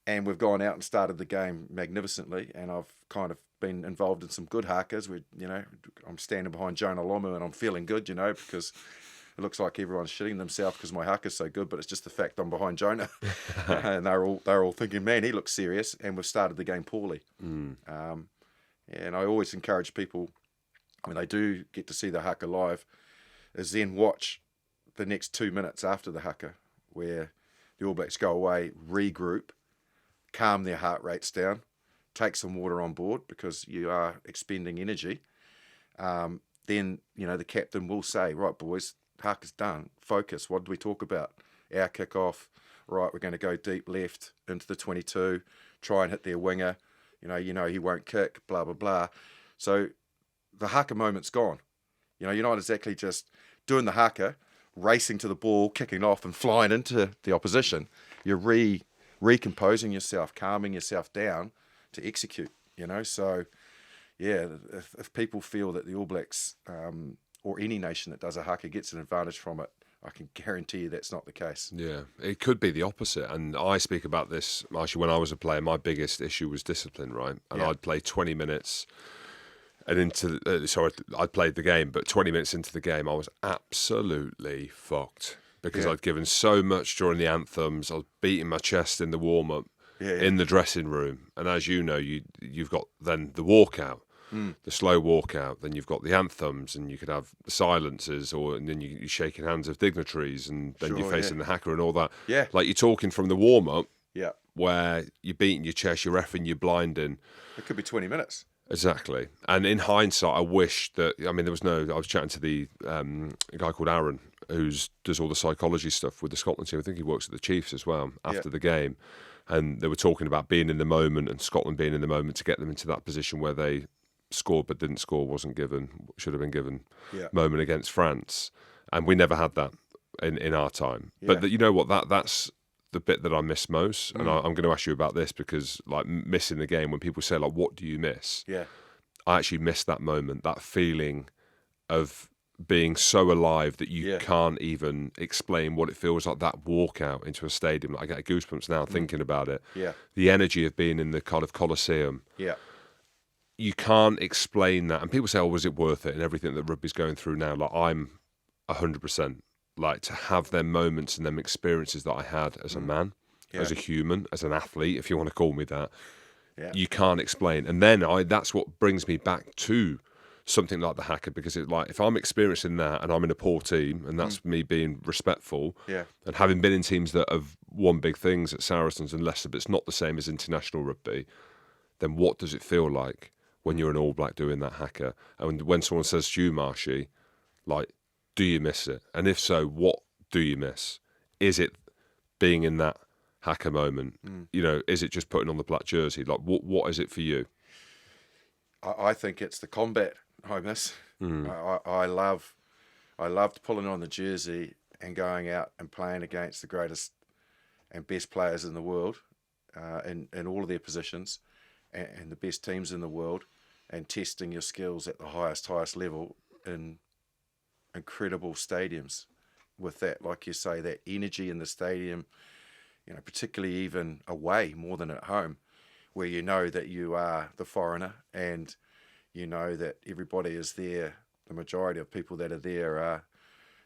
and we've gone out and started the game magnificently, and I've kind of been involved in some good hakas where, you know, I'm standing behind Jonah Lomu and I'm feeling good, you know, because it looks like everyone's shitting themselves because my haka's so good, but it's just the fact I'm behind Jonah. And they're all thinking, man, he looks serious, and we've started the game poorly. And I always encourage people, when they do get to see the haka live, is then watch the next 2 minutes after the haka, where the All Blacks go away, regroup, calm their heart rates down, take some water on board because you are expending energy. Then, you know, the captain will say, right, boys, haka's done. Focus. What do we talk about? Our kick-off. Right, we're going to go deep left into the 22, try and hit their winger. You know, he won't kick, blah, blah, blah. So the haka moment's gone. You know, you're not exactly just doing the haka, racing to the ball, kicking off and flying into the opposition. You're recomposing yourself, calming yourself down to execute, you know. So, yeah, if people feel that the All Blacks or any nation that does a haka gets an advantage from it, I can guarantee you that's not the case. Yeah, it could be the opposite. And I speak about this, actually, when I was a player, my biggest issue was discipline, right? And I'd play 20 minutes and I'd played the game, but 20 minutes into the game, I was absolutely fucked because I'd given so much during the anthems. I was beating my chest in the warm-up, in the dressing room. And as you know, you've got then the walkout. The slow walkout, then you've got the anthems, and you could have the silences, and then you're shaking hands of dignitaries, and then you're facing the haka and all that. Yeah. Like you're talking from the warm-up, where you're beating your chest, you're reffing, you're blinding. It could be 20 minutes. Exactly. And in hindsight, I wish that, I mean, I was chatting to the a guy called Aaron, who does all the psychology stuff with the Scotland team. I think he works at the Chiefs as well, after the game. And they were talking about being in the moment, and Scotland being in the moment to get them into that position where they scored but didn't score, should have been given moment against France, and we never had that in our time. But you know what, that's the bit that I miss most. And I'm going to ask you about this because, like, missing the game, when people say, like, what do you miss? Yeah. I actually miss that moment, that feeling of being so alive that you can't even explain what it feels like, that walkout into a stadium. Like, I get goosebumps now thinking about it. Yeah. The energy of being in the kind of Colosseum. Yeah. You can't explain that. And people say, oh, was it worth it? And everything that rugby's going through now. Like, I'm 100%. Like, to have them moments and them experiences that I had as a man, as a human, as an athlete, if you want to call me that, you can't explain. And then that's what brings me back to something like the Haka, because it's like, if I'm experiencing that and I'm in a poor team, and that's me being respectful, and having been in teams that have won big things at Saracens and Leicester, but it's not the same as international rugby, then what does it feel like when you're an All Black doing that Haka? And when someone says to you, Marshy, like, do you miss it? And if so, what do you miss? Is it being in that Haka moment? You know, is it just putting on the black jersey? Like, what is it for you? I think it's the combat I miss. I loved pulling on the jersey and going out and playing against the greatest and best players in the world, in all of their positions, and the best teams in the world, and testing your skills at the highest level in incredible stadiums. With that, like you say, that energy in the stadium, you know, particularly even away more than at home, where you know that you are the foreigner, and you know that everybody is there, the majority of people that are there are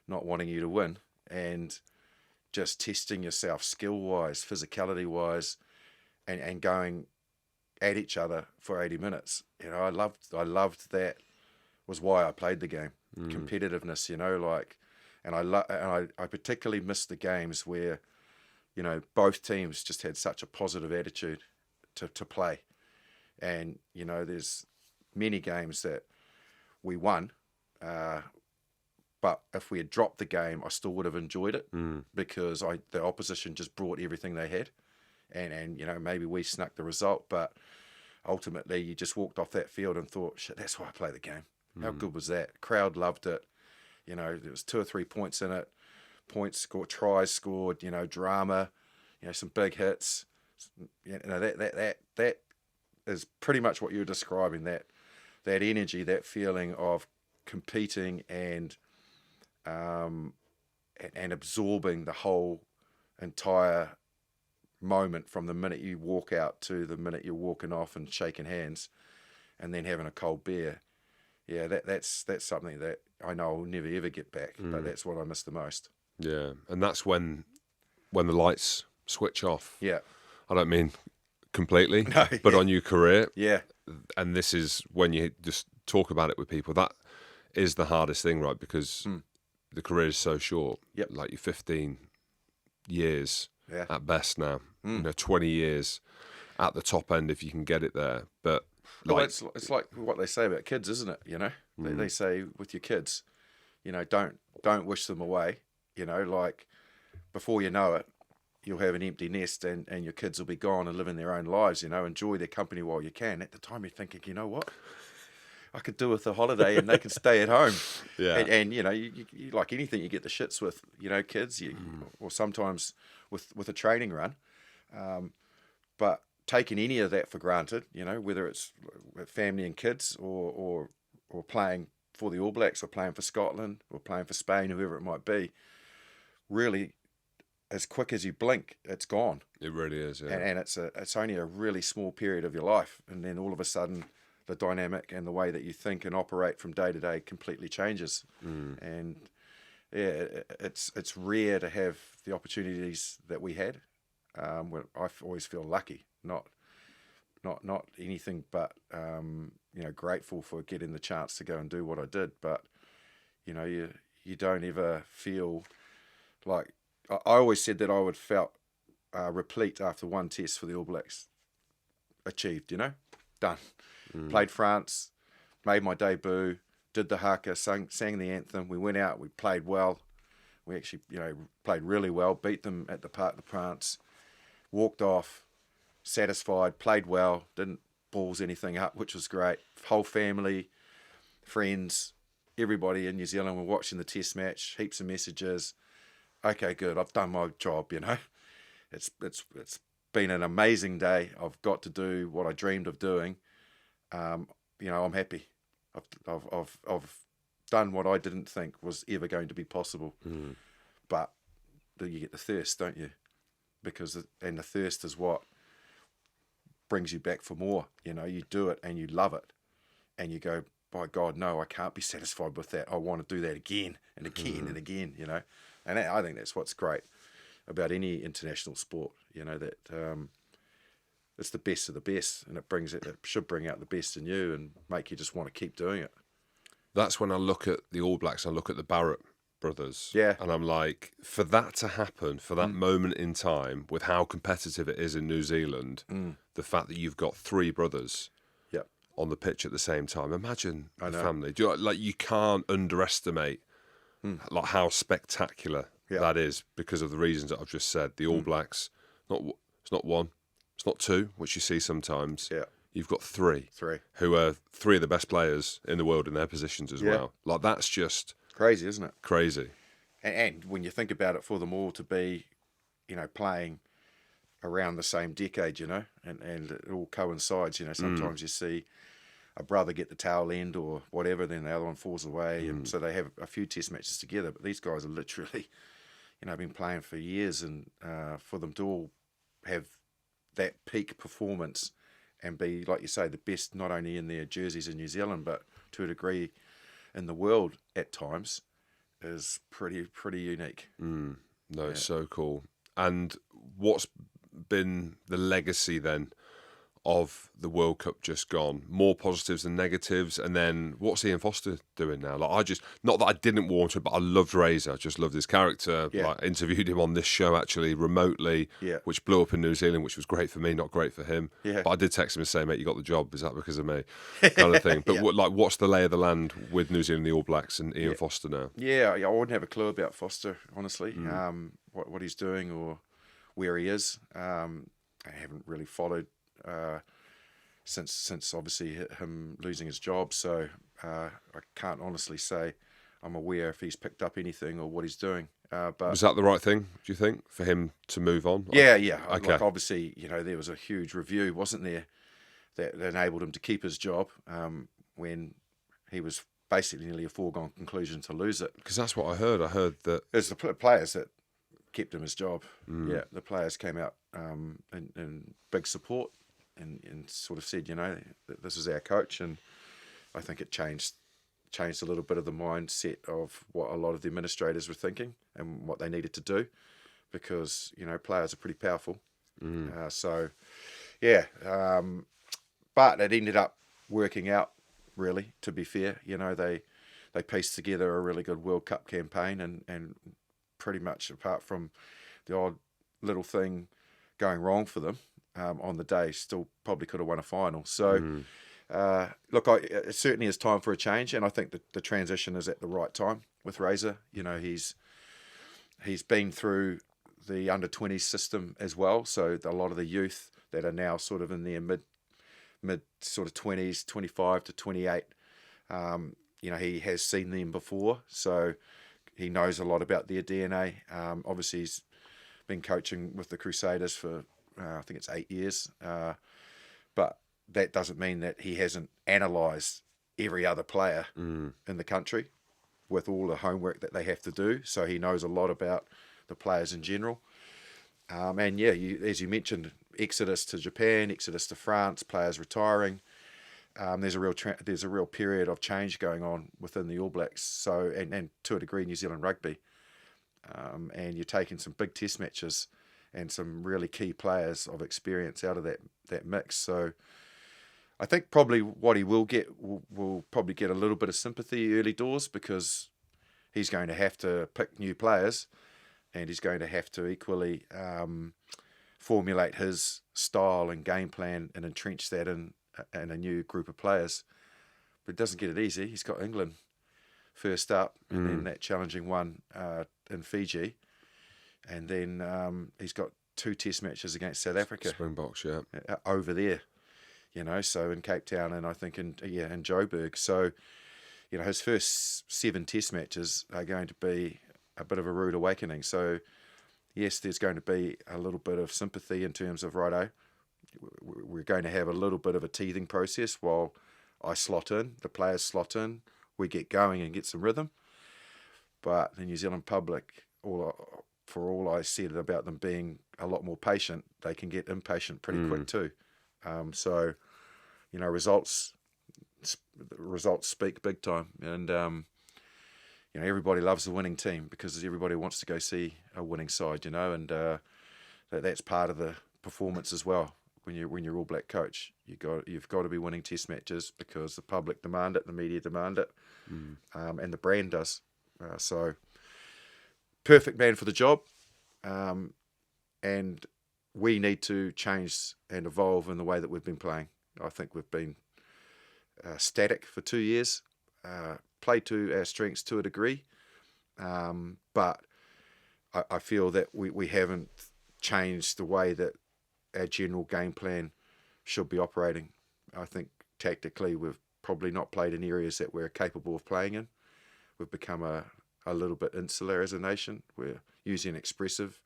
not wanting you to win, and just testing yourself skill-wise, physicality-wise, and going at each other for 80 minutes. You know, I loved that. Was why I played the game. Competitiveness, you know, like, and I particularly missed the games where, you know, both teams just had such a positive attitude to play. And, you know, there's many games that we won, but if we had dropped the game, I still would have enjoyed it, because the opposition just brought everything they had, and you know, maybe we snuck the result, but ultimately you just walked off that field and thought, shit, that's why I play the game. How good was that? Crowd loved it. You know, there was 2 or 3 points in it. Points scored, tries scored. You know, drama. You know, some big hits. You know, that is pretty much what you're describing. That energy, that feeling of competing and absorbing the whole entire moment, from the minute you walk out to the minute you're walking off and shaking hands, and then having a cold beer. Yeah, that's something that I know I'll never ever get back, but that's what I miss the most. Yeah, and that's when the lights switch off. Yeah. I don't mean completely, No, but on your career. Yeah. And this is when you just talk about it with people. That is the hardest thing, right? Because the career is so short. Yep. Like, you're 15 years at best now. You know, 20 years at the top end if you can get it there. But well, it's like what they say about kids, isn't it? You know, they say with your kids, you know, don't wish them away. You know, like, before you know it, you'll have an empty nest, and your kids will be gone and living their own lives. You know, enjoy their company while you can. At the time, you're thinking, you know what, I could do with a holiday, and they can stay at home. Yeah. And you know, you like anything, you get the shits with, you know, kids, or sometimes with a training run, but taking any of that for granted, you know, whether it's with family and kids, or playing for the All Blacks, or playing for Scotland, or playing for Spain, whoever it might be, really, as quick as you blink, it's gone. It really is, yeah. And it's only a really small period of your life, and then all of a sudden, the dynamic and the way that you think and operate from day to day completely changes. And yeah, it's rare to have the opportunities that we had. I always feel lucky, not anything but you know, grateful for getting the chance to go and do what I did. But you know, you don't ever feel like, I always said that I would felt replete after one test for the All Blacks. Achieved, you know, done. Played France, made my debut, did the Haka, sang the anthem. We went out, we played well. We actually, you know, played really well, beat them at the Parc des Princes, walked off, satisfied, played well, didn't balls anything up, which was great. Whole family, friends, everybody in New Zealand were watching the test match, heaps of messages. Okay, good, I've done my job, you know. it's been an amazing day. I've got to do what I dreamed of doing. I'm happy. I've done what I didn't think was ever going to be possible. But you get the thirst, don't you? And the thirst is what brings you back for more. You do it and you love it, and you go, by God, no, I can't be satisfied with that. I want to do that again and again and again. And I think that's what's great about any international sport. That it's the best of the best, and it should bring out the best in you and make you just want to keep doing it. That's when I look at the All Blacks, I look at the Barrett brothers, and I'm like, for that to happen, for that moment in time, with how competitive it is in New Zealand, the fact that you've got 3 brothers on the pitch at the same time, imagine the family. You can't underestimate like how spectacular that is, because of the reasons that I've just said. The All Blacks, it's not 1, it's not 2, which you see sometimes. You've got 3 who are 3 of the best players in the world in their positions as well. Like, that's just crazy, isn't it? Crazy. And when you think about it, for them all to be, playing around the same decade, and it all coincides. Sometimes you see a brother get the tail end or whatever, then the other one falls away, and so they have a few test matches together. But these guys are literally, been playing for years, and for them to all have that peak performance and be, like you say, the best not only in their jerseys in New Zealand, but to a degree in the world at times, is pretty unique. It's so cool. And what's been the legacy then of the World Cup just gone? More positives than negatives. And then what's Ian Foster doing now? Like, not that I didn't want him, but I loved Razor. I just loved his character. I interviewed him on this show actually remotely, which blew up in New Zealand, which was great for me, not great for him. But I did text him and say, mate, you got the job. Is that because of me? Kind of thing. But what's the lay of the land with New Zealand, the All Blacks, and Ian Foster now? I wouldn't have a clue about Foster, honestly. What he's doing or where he is. I haven't really followed since obviously him losing his job, so I can't honestly say I'm aware if he's picked up anything or what he's doing. But was that the right thing, do you think, for him to move on? Yeah. Okay. Like, obviously, there was a huge review, wasn't there, that enabled him to keep his job when he was basically nearly a foregone conclusion to lose it. Because that's what I heard. I heard that it's the players that kept him his job. The players came out in big support and sort of said, that this is our coach, and I think it changed a little bit of the mindset of what a lot of the administrators were thinking and what they needed to do, because players are pretty powerful. But it ended up working out, really, to be fair. They pieced together a really good World Cup campaign, and pretty much, apart from the odd little thing going wrong for them on the day, still probably could have won a final. So look, it certainly is time for a change, and I think that the transition is at the right time with Razor. He's been through the under-20s system as well, so a lot of the youth that are now sort of in their mid sort of 20s, 25 to 28, he has seen them before, so he knows a lot about their DNA. Obviously, he's been coaching with the Crusaders for, I think it's 8 years. But that doesn't mean that he hasn't analysed every other player in the country with all the homework that they have to do. So he knows a lot about the players in general. As you mentioned, exodus to Japan, exodus to France, players retiring. There's a real period of change going on within the All Blacks. So and to a degree, New Zealand rugby. And you're taking some big test matches and some really key players of experience out of that mix. So I think probably what he will get will probably get a little bit of sympathy early doors, because he's going to have to pick new players, and he's going to have to equally formulate his style and game plan and entrench that in a new group of players. But it doesn't get it easy. He's got England first up, and then that challenging one in Fiji, and then he's got 2 test matches against South Africa. Springboks, over there, so in Cape Town, and I think in Joburg. So, his first 7 test matches are going to be a bit of a rude awakening. So, yes, there's going to be a little bit of sympathy in terms of, righto, we're going to have a little bit of a teething process while I slot in, the players slot in, we get going and get some rhythm. But the New Zealand public, for all I said about them being a lot more patient, they can get impatient pretty quick too. So, you know, results speak big time. And, you know, everybody loves a winning team because everybody wants to go see a winning side, you know, and that's part of the performance as well. When you're All Black coach, you've got to be winning test matches because the public demand it, the media demand it, and the brand does. So, perfect man for the job, and we need to change and evolve in the way that we've been playing. I think we've been static for 2 years, played to our strengths to a degree, but I feel that we haven't changed the way that our general game plan should be operating. I think tactically we've probably not played in areas that we're capable of playing in. We've become a little bit insular as a nation. We're usually an expressive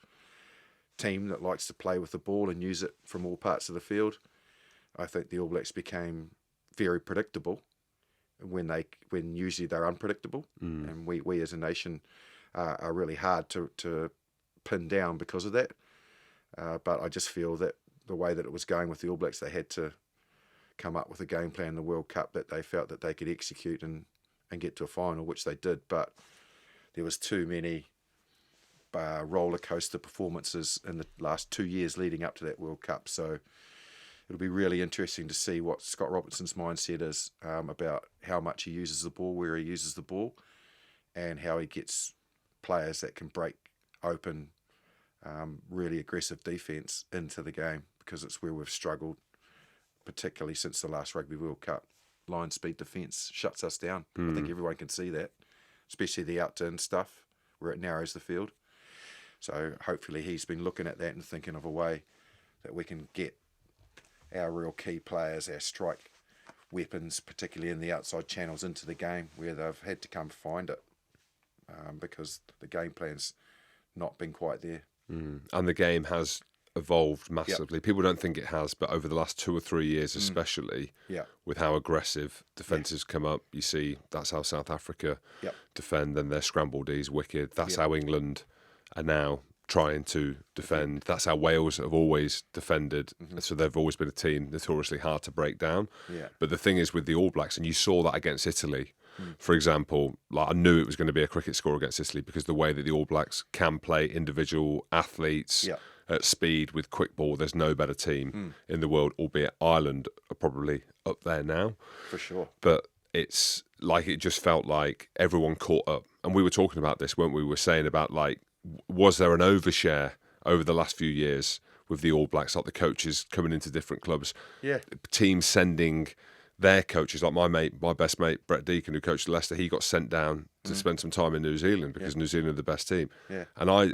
team that likes to play with the ball and use it from all parts of the field. I think the All Blacks became very predictable when usually they're unpredictable, and we as a nation are really hard to pin down because of that. But I just feel that the way that it was going with the All Blacks, they had to come up with a game plan in the World Cup that they felt that they could execute and get to a final, which they did. But there was too many roller coaster performances in the last 2 years leading up to that World Cup. So it'll be really interesting to see what Scott Robertson's mindset is about how much he uses the ball, where he uses the ball, and how he gets players that can break open really aggressive defence into the game, because it's where we've struggled, particularly since the last Rugby World Cup. Line speed defence shuts us down. I think everyone can see that, especially the out-to-in stuff where it narrows the field. So hopefully he's been looking at that and thinking of a way that we can get our real key players, our strike weapons, particularly in the outside channels, into the game where they've had to come find it because the game plan's not been quite there. And the game has evolved massively. People don't think it has, but over the last 2 or 3 years especially, with how aggressive defences come up, you see that's how South Africa defend, and their scramble D is wicked. That's how England are now trying to defend. That's how Wales have always defended. So they've always been a team notoriously hard to break down. But the thing is with the All Blacks, and you saw that against Italy, for example, like I knew it was going to be a cricket score against Italy because the way that the All Blacks can play individual athletes at speed with quick ball, there's no better team in the world, albeit Ireland are probably up there now. For sure. But it's like it just felt like everyone caught up. And we were talking about this, weren't we? We were saying about, like, was there an overshare over the last few years with the All Blacks, like the coaches coming into different clubs, teams sending their coaches, like my best mate Brett Deacon, who coached Leicester, he got sent down to spend some time in New Zealand because New Zealand are the best team. And I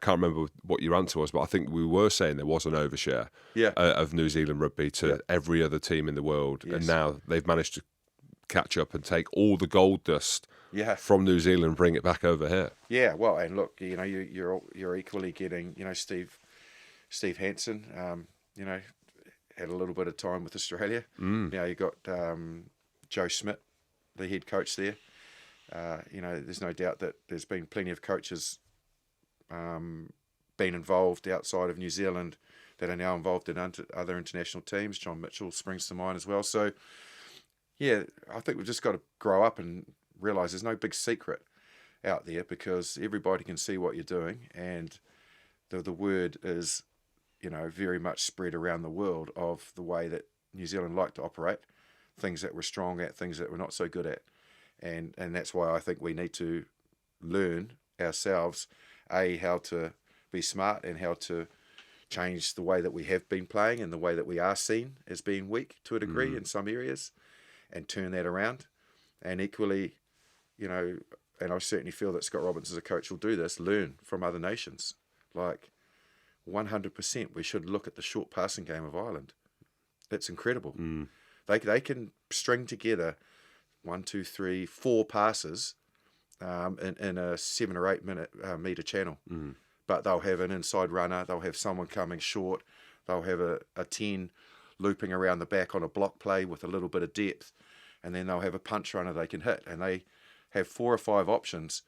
can't remember what your answer was, but I think we were saying there was an overshare of New Zealand rugby to every other team in the world, and now they've managed to catch up and take all the gold dust from New Zealand and bring it back over here. Yeah, well, and look, you know, you're equally getting, you know, Steve Hansen, you know, had a little bit of time with Australia. Now you got Joe Schmidt, the head coach there. You know, there's no doubt that there's been plenty of coaches been involved outside of New Zealand that are now involved in other international teams. John Mitchell springs to mind as well. So, yeah, I think we've just got to grow up and realise there's no big secret out there, because everybody can see what you're doing, and the word is, you know, very much spread around the world of the way that New Zealand like to operate, things that we're strong at, things that we're not so good at. And that's why I think we need to learn ourselves, how to be smart and how to change the way that we have been playing and the way that we are seen as being weak to a degree in some areas, and turn that around. And equally, you know, and I certainly feel that Scott Robertson as a coach will do this, learn from other nations. Like 100%, we should look at the short passing game of Ireland. It's incredible. They can string together 1, 2, 3, 4 passes in a 7 or 8 minute metre channel. but they'll have an inside runner, they'll have someone coming short, they'll have a 10 looping around the back on a block play with a little bit of depth, and then they'll have a punch runner they can hit, and they have 4 or 5 options,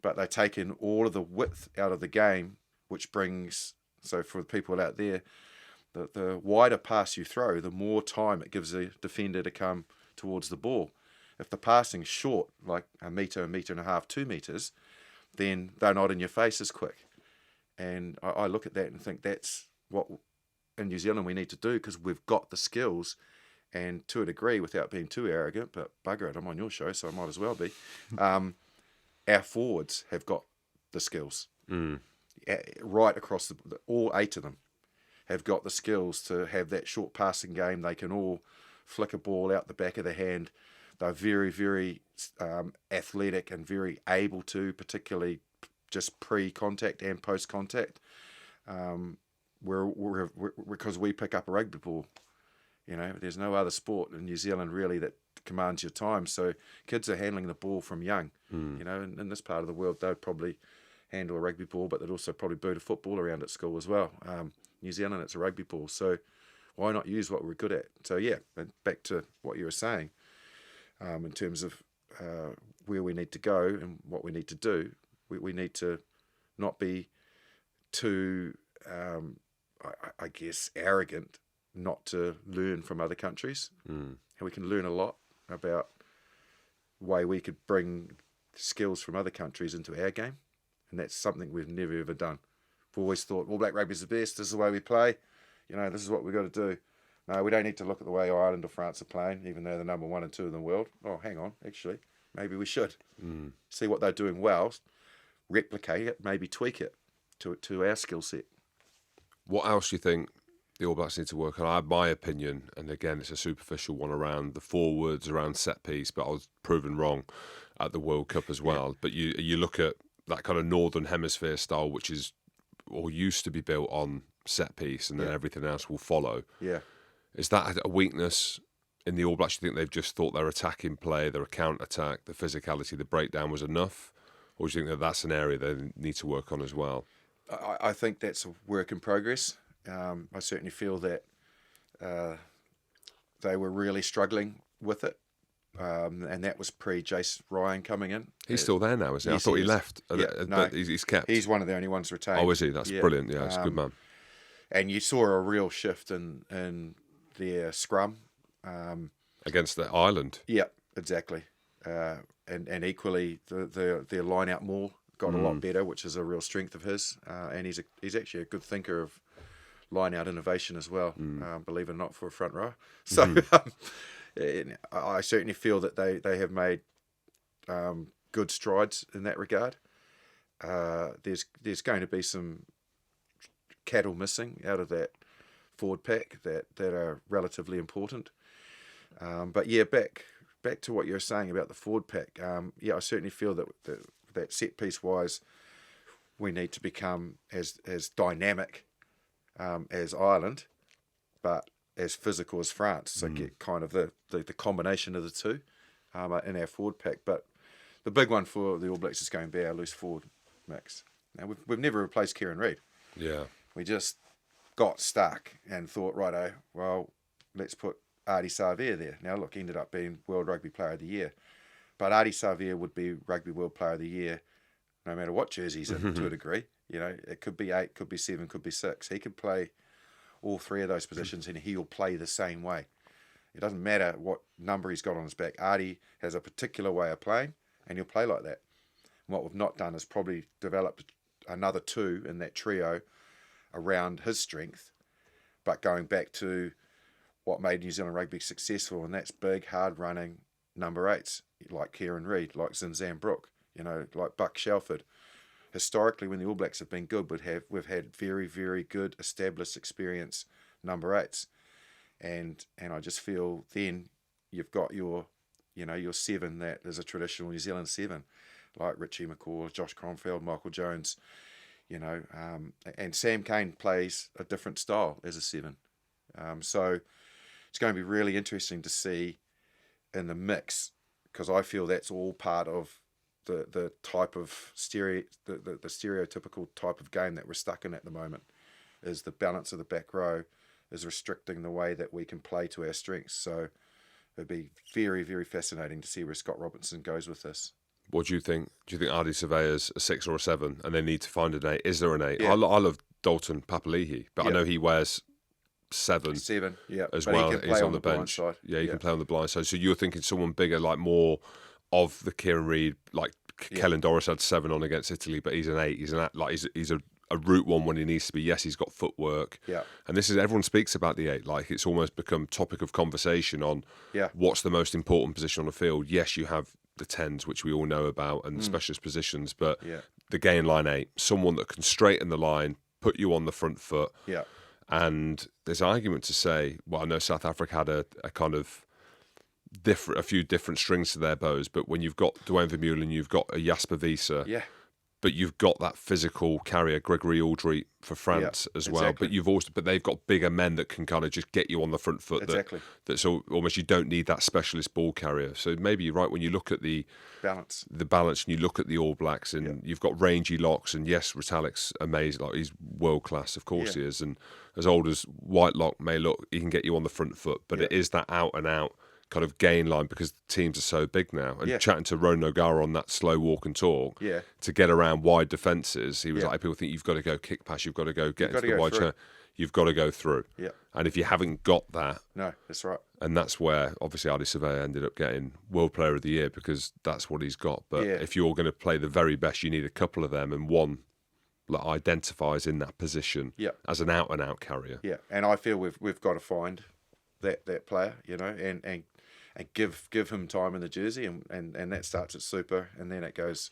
but they take in all of the width out of the game, which brings, so for the people out there, the wider pass you throw, the more time it gives the defender to come towards the ball. If the passing's short, like a metre and a half, 2 metres, then they're not in your face as quick. And I look at that and think that's what in New Zealand we need to do, because we've got the skills, and to a degree, without being too arrogant, but bugger it, I'm on your show, so I might as well be. Our forwards have got the skills. Right across all 8 of them have got the skills to have that short passing game. They can all flick a ball out the back of the hand. They're very, very athletic and very able to, particularly just pre-contact and post-contact. Because we pick up a rugby ball. You know, there's no other sport in New Zealand really that commands your time. So kids are handling the ball from young. You know, in this part of the world, they'd probably handle a rugby ball, but they'd also probably boot a football around at school as well. New Zealand, it's a rugby ball. So why not use what we're good at? So yeah, back to what you were saying, in terms of where we need to go and what we need to do. We need to not be too, I guess, arrogant not to learn from other countries. And we can learn a lot about the way we could bring skills from other countries into our game. And that's something we've never, ever done. We've always thought, well, Black Rugby's the best. This is the way we play. You know, this is what we've got to do. No, we don't need to look at the way Ireland or France are playing, even though they're number 1 and 2 in the world. Oh, hang on, actually, maybe we should. See what they're doing well, replicate it, maybe tweak it to our skill set. What else do you think the All Blacks need to work on? I have my opinion, and again, it's a superficial one around the forwards, around set piece, but I was proven wrong at the World Cup as well. Yeah. But you look at that kind of Northern Hemisphere style, which is or used to be built on set piece, and then everything else will follow. Yeah. Is that a weakness in the All Blacks? Do you think they've just thought their attacking play, their counter-attack, the physicality, the breakdown was enough? Or do you think that that's an area they need to work on as well? I think that's a work in progress. I certainly feel that they were really struggling with it. And that was pre-Jace Ryan coming in. He's still there now, isn't he? Yes, I thought he left. Yeah, no, he's kept. He's one of the only ones retained. Oh, is he? That's brilliant. Yeah, it's a good man. And you saw a real shift in their scrum. Against the Ireland. Yeah, exactly. And equally, their line-out maul got a lot better, which is a real strength of his. And he's actually a good thinker of line-out innovation as well, believe it or not, for a front row. So I certainly feel that they have made good strides in that regard. There's going to be some cattle missing out of that forward pack that are relatively important. But yeah, back to what you were saying about the forward pack. I certainly feel that set piece wise, we need to become as dynamic as Ireland, but as physical as France. So get kind of the combination of the two in our forward pack. But the big one for the All Blacks is going to be our loose forward mix. Now we've never replaced Kieran Reid. Yeah, we just got stuck and thought, righto, well, let's put Ardie Savea there. Now look, ended up being World Rugby Player of the Year, but Ardie Savea would be Rugby World Player of the Year no matter what jersey he's in to a degree. You know, it could be 8, could be 7, could be 6. He could play all 3 of those positions and he'll play the same way. It doesn't matter what number he's got on his back. Ardie has a particular way of playing and he'll play like that. And what we've not done is probably developed another 2 in that trio around his strength, but going back to what made New Zealand rugby successful, and that's big, hard-running number 8s, like Kieran Reid, like Zinzan Brooke, you know, like Buck Shelford. Historically, when the All Blacks have been good, we've had very, very good, established, experienced number 8s, and I just feel then you've got your 7 that is a traditional New Zealand 7, like Richie McCaw, Josh Kronfeld, Michael Jones, you know, and Sam Cane plays a different style as a 7. So it's going to be really interesting to see in the mix, because I feel that's all part of the type of the stereotypical type of game that we're stuck in at the moment is the balance of the back row is restricting the way that we can play to our strengths. So it'd be very, very fascinating to see where Scott Robertson goes with this. What do you think? Do you think Ardie Surveyor's a 6 or a 7 and they need to find an 8? Is there an 8? Yeah. I love Dalton Papali'i, but I know he wears 7 yeah, as but well. He can He's play on the bench. Side. Yeah, he can play on the blind side. So you're thinking someone bigger, like more of the Kieran Reid, like Kellen Doris had 7 on against Italy, but he's an 8. He's a root one when he needs to be. Yes, he's got footwork. Yeah. And this is, everyone speaks about the 8. Like, it's almost become topic of conversation on what's the most important position on the field. Yes, you have the 10s, which we all know about, and specialist positions, but the gain line 8, someone that can straighten the line, put you on the front foot. Yeah. And there's argument to say, well, I know South Africa had a kind of a few different strings to their bows, but when you've got Duane Vermeulen, you've got a Jasper Wiese, but you've got that physical carrier, Gregory Aldry for France as well. But but they've got bigger men that can kind of just get you on the front foot. Exactly. That's almost, you don't need that specialist ball carrier. So maybe you're right when you look at the balance, and you look at the All Blacks, and you've got rangy locks, and yes, Retalic's amazing. Like, he's world class, of course he is. And as old as Whitelock may look, he can get you on the front foot. But it is that out and out kind of gain line because the teams are so big now. And chatting to Ronan O'Gara on that slow walk and talk to get around wide defences, he was like, people think you've got to go kick pass, you've got to go get into the wide chair, you've got to go through. Yeah. And if you haven't got that, no, that's right. And that's where obviously Ardie Surveyor ended up getting World Player of the Year because that's what he's got. But if you're going to play the very best, you need a couple of them, and one that identifies in that position as an out and out carrier. Yeah, and I feel we've got to find that player, you know, and give him time in the jersey, and that starts at Super, and then it goes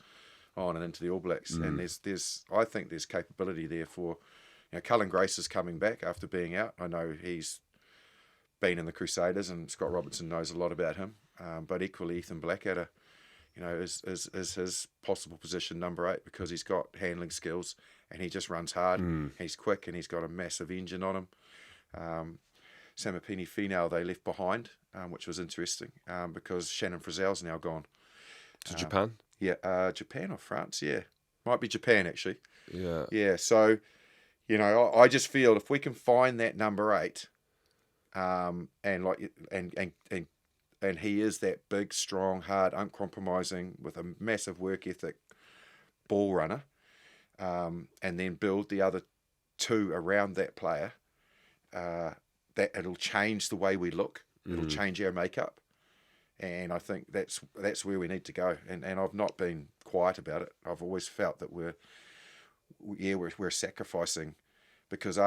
on and into the All Blacks. And there's I think there's capability there for, you know, Cullen Grace is coming back after being out. I know he's been in the Crusaders, and Scott Robertson knows a lot about him. But equally, Ethan Blackadder, you know, is his possible position number 8 because he's got handling skills and he just runs hard. He's quick and he's got a massive engine on him. Samipini Finau they left behind, which was interesting because Shannon Frizzell's now gone. To Japan? Yeah, Japan or France, might be Japan actually. Yeah. Yeah, so, you know, I just feel if we can find that number 8, and he is that big, strong, hard, uncompromising with a massive work ethic ball runner, and then build the other 2 around that player, that it'll change the way we look. It'll change our makeup, and I think that's where we need to go. And I've not been quiet about it. I've always felt that we're sacrificing because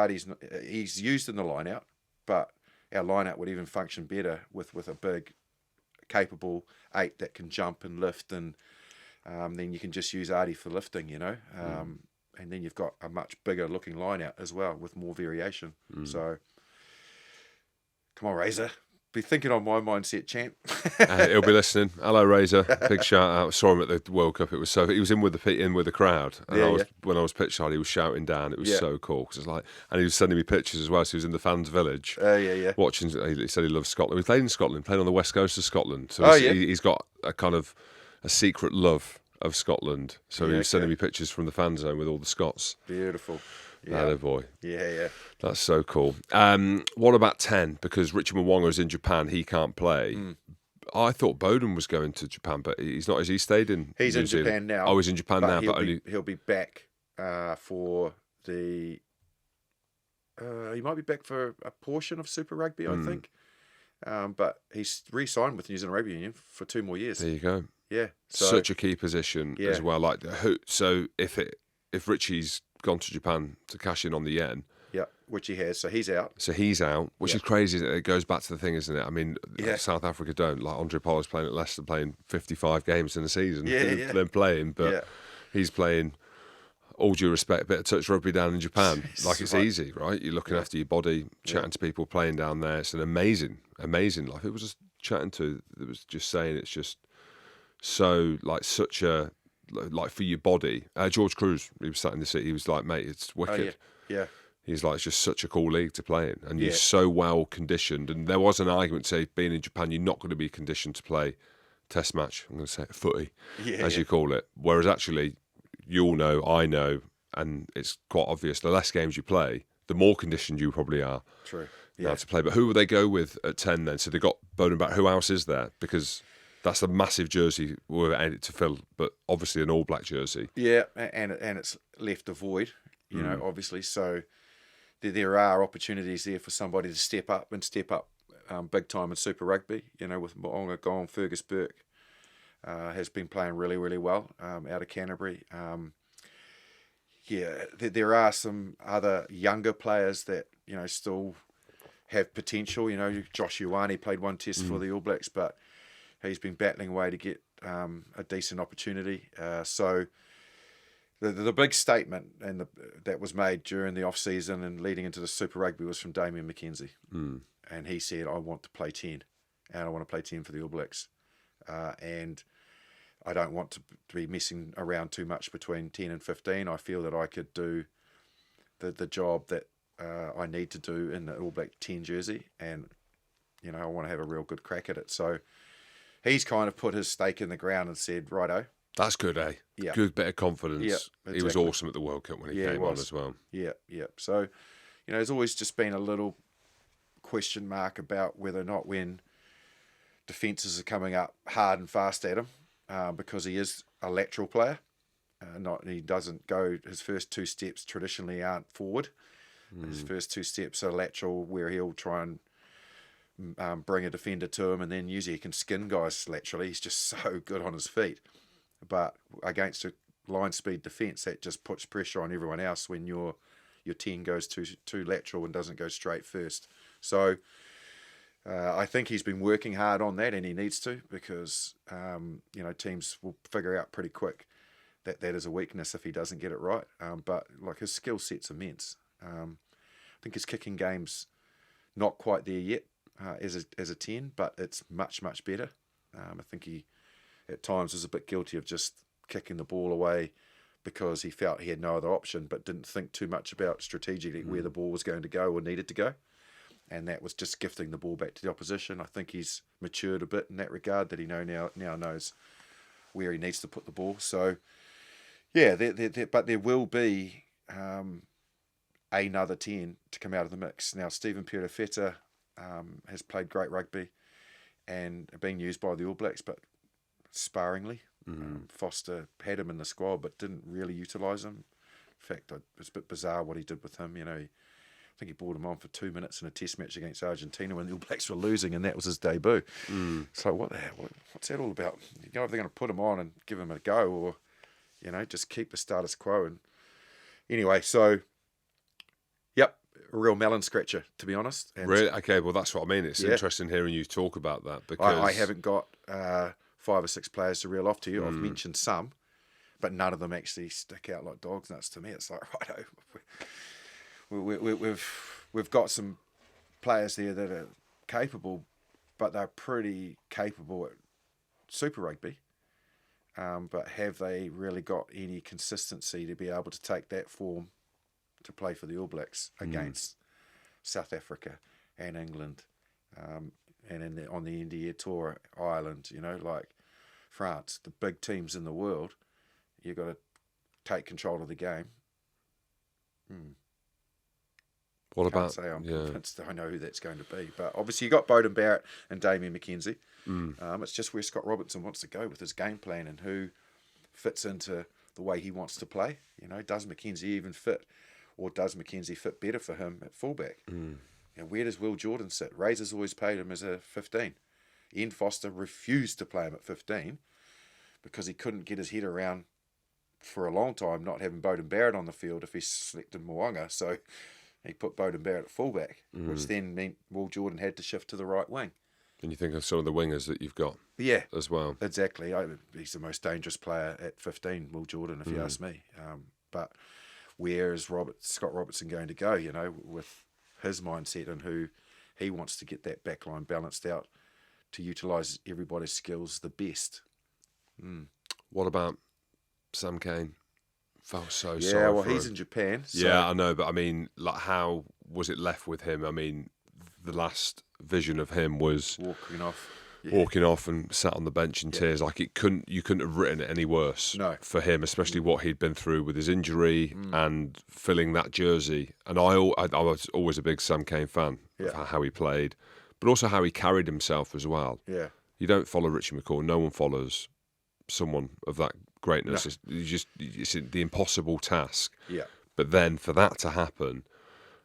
he's used in the line out, but our line out would even function better with a big, capable 8 that can jump and lift, and then you can just use Ardie for lifting, you know, and then you've got a much bigger looking line out as well with more variation. So. Come on, Razor. Be thinking on my mindset, champ. He'll be listening. Hello, Razor. Big shout out. Saw him at the World Cup. It was he was in with the crowd. And when I was pitch side, he was shouting down. It was so cool because it's like, and he was sending me pictures as well. So he was in the fans' village. Watching. He said he loves Scotland. He played in Scotland. Played on the west coast of Scotland. So he's got a kind of a secret love of Scotland. So he was sending me pictures from the fan zone with all the Scots. Beautiful. Yeah. Boy. Yeah. That's so cool. What about 10? Because Richard Mwanga is in Japan, he can't play. I thought Bowden was going to Japan, but he's not. Has he stayed in? He's in Japan now. Oh, he's in Japan now, but he'll be back for the. He might be back for a portion of Super Rugby, I think. But he's re-signed with New Zealand Rugby Union for 2 more years. There you go. Yeah, such a key position as well. Like so, if Richie's gone to Japan to cash in on the yen. Yeah, which he has. So he's out. Which is crazy. It goes back to the thing, isn't it? I mean, South Africa don't. Like Andre Pollard's playing at Leicester, playing 55 games in a season. They're playing, but he's playing, all due respect, a bit of touch rugby down in Japan. Like it's easy, right? You're looking after your body, chatting to people playing down there. It's an amazing life. It was just chatting to, it was just saying it's just so, like, such a, like for your body. George Cruz, he was sat in the city. He was like, mate, it's wicked. Yeah. He's like, it's just such a cool league to play in, and you're so well conditioned. And there was an argument to say, being in Japan, you're not going to be conditioned to play test match. I'm going to say footy, as you call it. Whereas actually, you all know, I know, and it's quite obvious, the less games you play, the more conditioned you probably are. True. Now to play. But who will they go with at 10 then? So they got Bowden back. Who else is there? Because that's a massive jersey to fill, but obviously an All Black jersey. Yeah, and it's left a void, you know, obviously. So there are opportunities there for somebody to step up big time in Super Rugby. You know, with Mo'onga gone, Fergus Burke has been playing really, really well out of Canterbury. There are some other younger players that, you know, still have potential. You know, Josh Ioane played one test for the All Blacks, but he's been battling away to get a decent opportunity. So the big statement that was made during the off-season and leading into the Super Rugby was from Damien McKenzie. And he said, I want to play 10, and I want to play 10 for the All Blacks. And I don't want to be messing around too much between 10 and 15. I feel that I could do the job that I need to do in the All Black 10 jersey, and, you know, I want to have a real good crack at it. So he's kind of put his stake in the ground and said, righto. That's good, eh? Yeah. Good bit of confidence. Yeah, exactly. He was awesome at the World Cup when he came on as well. Yeah. So, you know, there's always just been a little question mark about whether or not when defences are coming up hard and fast at him, because he is a lateral player. He doesn't go, his first two steps traditionally aren't forward. His first two steps are lateral, where he'll try and bring a defender to him, and then usually he can skin guys laterally. He's just so good on his feet. But against a line speed defence, that just puts pressure on everyone else when your 10 goes too lateral and doesn't go straight first. So I think he's been working hard on that, and he needs to, because you know, teams will figure out pretty quick that is a weakness if he doesn't get it right. But like, his skill set's immense. I think his kicking game's not quite there yet as a 10, but it's much, much better. I think he at times was a bit guilty of just kicking the ball away because he felt he had no other option, but didn't think too much about strategically where the ball was going to go or needed to go. And that was just gifting the ball back to the opposition. I think he's matured a bit in that regard, that he now knows where he needs to put the ball. So, yeah, but there will be another 10 to come out of the mix. Now, Stephen Perofeta has played great rugby and being used by the All Blacks, but sparingly. Foster had him in the squad, but didn't really utilise him. In fact, it's a bit bizarre what he did with him. You know, I think he brought him on for 2 minutes in a test match against Argentina when the All Blacks were losing, and that was his debut. So what the hell? What's that all about? You know, if they're going to put him on and give him a go, or, you know, just keep the status quo. And anyway, so, yep, a real melon scratcher, to be honest. And really? Okay, well, that's what I mean. It's interesting hearing you talk about that, because I haven't got 5 or 6 players to reel off to you. I've mentioned some, but none of them actually stick out like dog's nuts to me. It's like, righto, we've got some players there that are capable, but they're pretty capable at Super Rugby. But have they really got any consistency to be able to take that form to play for the All Blacks against South Africa and England, and on the India tour, Ireland, you know, like France, the big teams in the world? You've got to take control of the game. What about? Say I'm convinced I know who that's going to be, but obviously you got Bowden Barrett and Damien McKenzie. It's just where Scott Robertson wants to go with his game plan and who fits into the way he wants to play. You know, does McKenzie even fit, or does McKenzie fit better for him at fullback? And where does Will Jordan sit? Razor's always played him as a 15. Ian Foster refused to play him at 15 because he couldn't get his head around for a long time not having Bowden Barrett on the field if he selected Mo'onga. So he put Bowden Barrett at fullback, which then meant Will Jordan had to shift to the right wing. And you think of some of the wingers that you've got as well. Exactly. He's the most dangerous player at 15, Will Jordan, if you ask me. But where is Scott Robertson going to go, you know, with his mindset and who he wants to get that backline balanced out to utilise everybody's skills the best? What about Sam Cane? Felt so sorry well, for he's him. in Japan. So. Yeah, I know, but I mean, like, how was it left with him? I mean, the last vision of him was walking off. walking off and sat on the bench in tears. Like you couldn't have written it any worse for him, especially what he'd been through with his injury and filling that jersey. And I was always a big Sam Cane fan of how he played, but also how he carried himself as well. Yeah, you don't follow Richie McCaw. No one follows someone of that greatness. No. It's the impossible task. Yeah. But then for that to happen,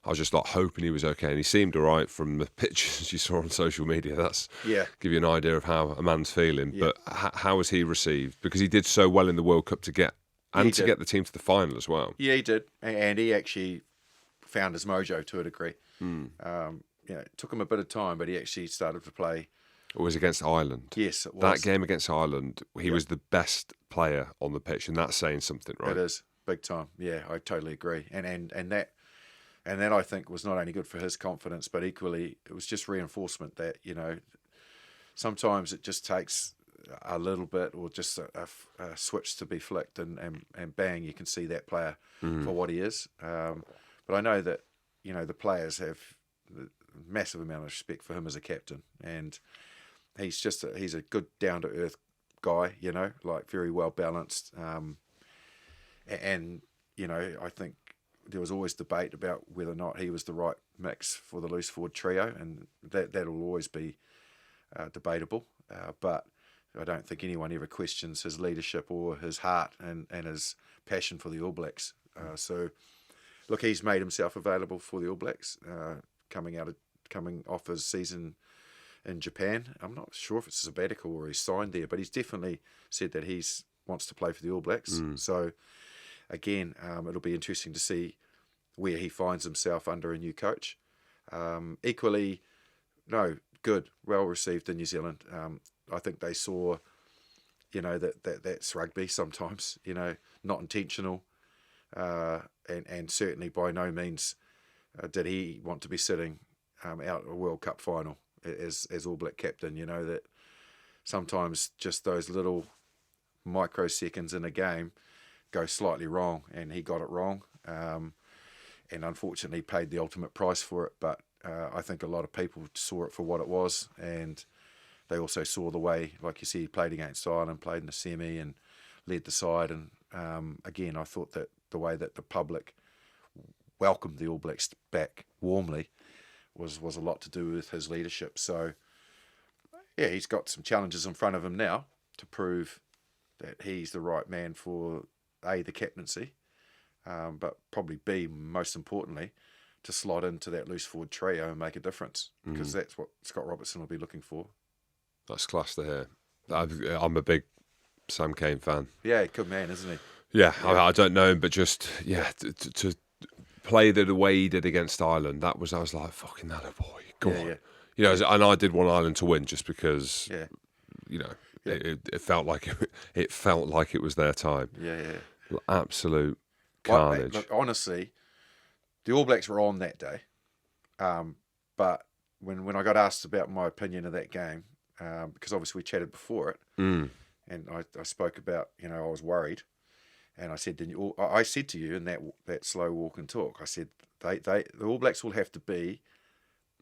I was just like hoping he was okay, and he seemed all right from the pictures you saw on social media. That's give you an idea of how a man's feeling. Yeah. But how was he received? Because he did so well in the World Cup to get the team to the final as well. Yeah, he did, and he actually found his mojo to a degree. It took him a bit of time, but he actually started to play. It was against Ireland. Yes, it was. That game against Ireland, he was the best player on the pitch, and that's saying something, right? It is big time. Yeah, I totally agree, and that I think was not only good for his confidence, but equally it was just reinforcement that, sometimes it just takes a little bit or just a switch to be flicked and bang, you can see that player for what he is. But I know that, the players have a massive amount of respect for him as a captain, and he's a good down-to-earth guy, like very well balanced. And I think there was always debate about whether or not he was the right mix for the loose forward trio, and that'll always be debatable. But I don't think anyone ever questions his leadership or his heart and his passion for the All Blacks. So, look, he's made himself available for the All Blacks, coming off his season in Japan. I'm not sure if it's a sabbatical or he's signed there, but he's definitely said that he wants to play for the All Blacks. So, again, it'll be interesting to see where he finds himself under a new coach. Equally, good, well received in New Zealand. I think they saw, that's rugby sometimes, not intentional, and certainly by no means did he want to be sitting out a World Cup final as All Black captain. That sometimes just those little microseconds in a game go slightly wrong, and he got it wrong, and unfortunately paid the ultimate price for it. But I think a lot of people saw it for what it was, and they also saw the way, like you see, he played against Ireland, played in the semi and led the side. And again, I thought that the way that the public welcomed the All Blacks back warmly was a lot to do with his leadership. So, yeah, he's got some challenges in front of him now to prove that he's the right man for A, the captaincy, but probably B, most importantly, to slot into that loose forward trio and make a difference, because that's what Scott Robertson will be looking for. That's class to hear. I'm a big Sam Cane fan. Yeah, good man, isn't he? Yeah. I don't know him, but just, to play the way he did against Ireland, I was like, fucking that a boy, go on. Yeah. And I did want Ireland to win just because, it felt like it was their time. Yeah. Absolute carnage. Look, honestly, the All Blacks were on that day, but when I got asked about my opinion of that game, because obviously we chatted before it, and I spoke about, I was worried, and I said, I said to you in that slow walk and talk, I said the All Blacks will have to be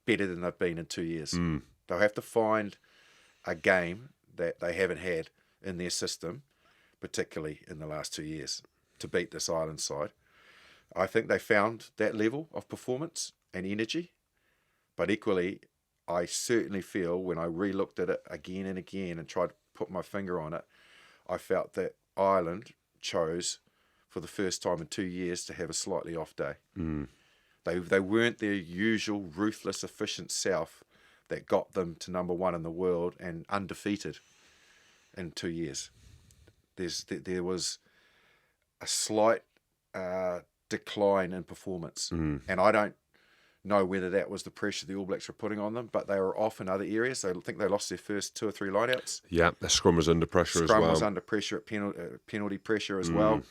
better than they've been in 2 years. They'll have to find a game that they haven't had in their system, particularly in the last 2 years, to beat this Ireland side. I think they found that level of performance and energy, but equally, I certainly feel when I re-looked at it again and again and tried to put my finger on it, I felt that Ireland chose, for the first time in 2 years, to have a slightly off day. They weren't their usual ruthless, efficient self that got them to number one in the world and undefeated in 2 years. There was a slight decline in performance, and I don't know whether that was the pressure the All Blacks were putting on them, but they were off in other areas. I think they lost their first 2 or 3 lineouts. Yeah, the scrum was under pressure as well. Scrum was under pressure at penalty pressure as well.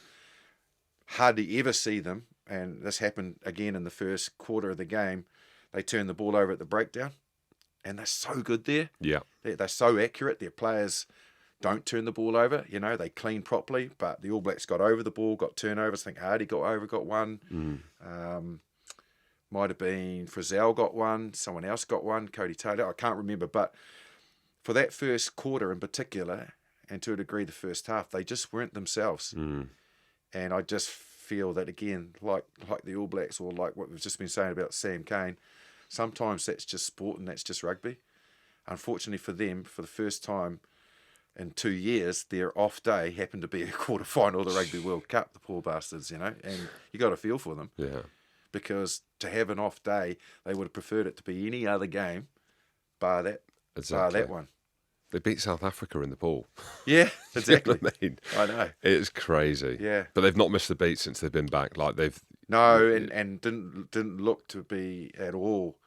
Hardly ever see them, and this happened again in the first quarter of the game. They turned the ball over at the breakdown, and they're so good there. Yeah, they're so accurate. Their players don't turn the ball over. They clean properly, but the All Blacks got over the ball, got turnovers. I think Hardy got one. Might have been Frizzell got one. Someone else got one. Cody Taylor. I can't remember, but for that first quarter in particular, and to a degree the first half, they just weren't themselves. And I just feel that, again, like the All Blacks, or like what we've just been saying about Sam Cane, sometimes that's just sport and that's just rugby. Unfortunately for them, for the first time in 2 years, their off day happened to be a quarter-final of the Rugby World Cup, the poor bastards, and you got to feel for them. Yeah. Because to have an off day, they would have preferred it to be any other game bar that one. They beat South Africa in the pool. Yeah, exactly. You know what I mean? I know. It's crazy. Yeah. But they've not missed a beat since they've been back. Like they've and didn't look to be at all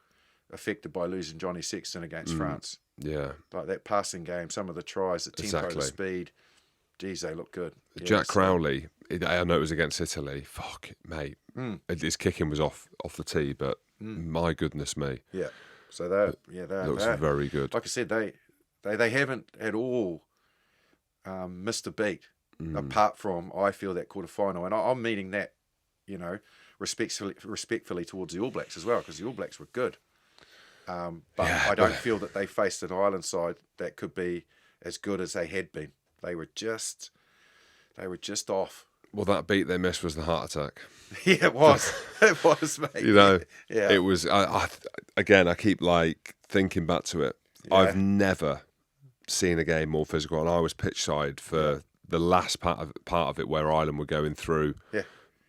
affected by losing Johnny Sexton against France. Yeah. Like that passing game, some of the tries, the tempo, the speed, geez, they look good. Jack Crowley, I know it was against Italy. Fuck, mate. His kicking was off the tee, but my goodness me. Yeah. So they're looks very good. Like I said, they haven't at all missed a beat, apart from, I feel, that quarterfinal, and I'm meaning that, respectfully towards the All Blacks as well, because the All Blacks were good. But I don't feel that they faced an Ireland side that could be as good as they had been. They were just off. Well, that beat they missed was the heart attack. Yeah, it was. It was, mate. Yeah. It was. I keep like thinking back to it. Yeah. I've never seen a game more physical, and I was pitch side for the last part of it where Ireland were going through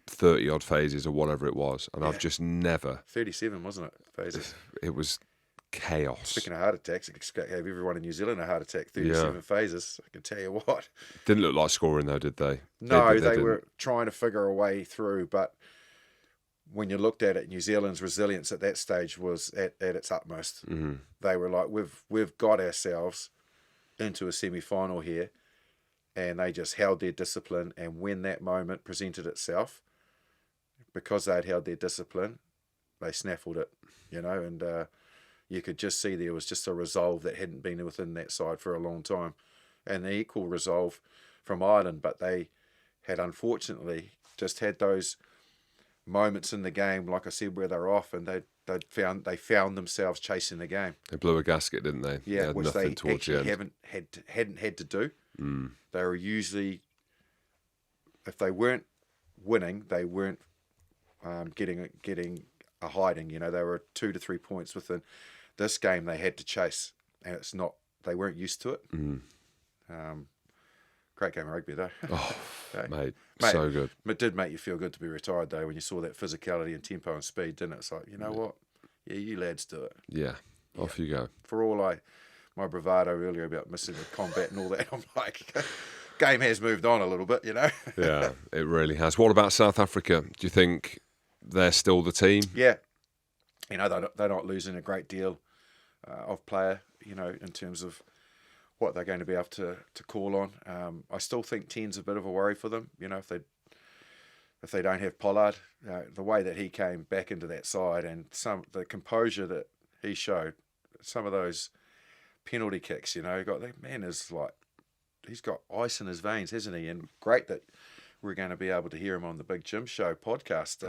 30 odd phases or whatever it was, and I've just never 37, wasn't it? Phases. It was chaos. Speaking of heart attacks, it gave everyone in New Zealand a heart attack. 37 phases. I can tell you what. Didn't look like scoring though, did they? No, they were trying to figure a way through, but when you looked at it, New Zealand's resilience at that stage was at its utmost. Mm-hmm. They were like, we've got ourselves into a semi-final here, and they just held their discipline, and when that moment presented itself, because they'd held their discipline, they snaffled it, and you could just see there was just a resolve that hadn't been within that side for a long time, and the equal resolve from Ireland, but they had unfortunately just had those moments in the game, like I said, where they're off, and they found themselves chasing the game. They blew a gasket, didn't they? Yeah, which they actually hadn't had to do. They were usually, if they weren't winning, they weren't getting a hiding. They were 2 to 3 points within. This game they had to chase, and they weren't used to it. Great game of rugby though. Oh, mate, so good. It did make you feel good to be retired though, when you saw that physicality and tempo and speed, didn't it? It's like, what? Yeah, you lads do it. Yeah, off you go. For all my bravado earlier about missing the combat and all that, I'm like, game has moved on a little bit, Yeah, it really has. What about South Africa? Do you think they're still the team? Yeah. They're not losing a great deal of player, in terms of what they're going to be able to call on. I still think 10's a bit of a worry for them. If they don't have Pollard, the way that he came back into that side, and the composure that he showed, some of those penalty kicks, that man is like, he's got ice in his veins, hasn't he? And great that we're going to be able to hear him on the Big Jim Show podcast.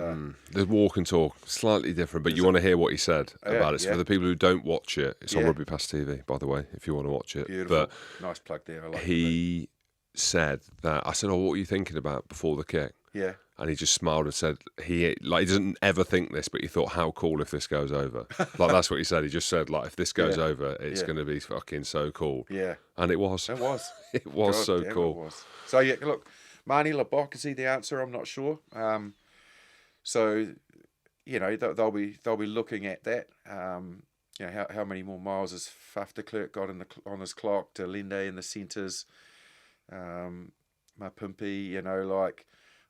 The walk and talk, slightly different, but you want to hear what he said about it. So for the people who don't watch it, it's on Rugby Pass TV, by the way, if you want to watch it. Beautiful. But nice plug there. I like he said that, I said, what were you thinking about before the kick? Yeah. And he just smiled and said, he doesn't ever think this, but he thought, how cool if this goes over. That's what he said. He just said, if this goes over, it's going to be fucking so cool. Yeah. And it was. It was. It was God, so cool. It was. So, look, Marnie Lebok, is he the answer? I'm not sure. So, they'll be looking at that. How many more miles has Faf de Klerk got on his clock? To Linde in the centres, Mapimpi.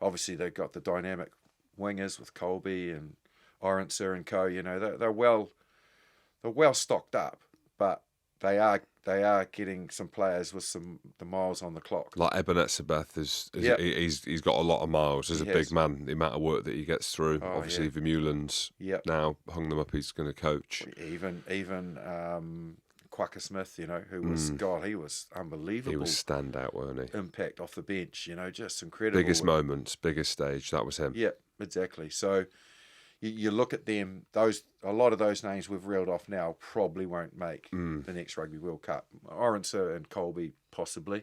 Obviously they've got the dynamic wingers with Colby and Orenser and co. They're well stocked up, but they are getting some players with the miles on the clock. Like Ebenezer he's got a lot of miles. He's a big man. The amount of work that he gets through. Obviously, Vermeulen's now hung them up. He's going to coach. Even Quacker Smith, who was he was unbelievable. He was standout, wasn't he? Impact off the bench, just incredible. Biggest moments, biggest stage. That was him. Yeah, exactly. So, you look at them, a lot of those names we've reeled off now probably won't make the next Rugby World Cup. Orense and Colby possibly,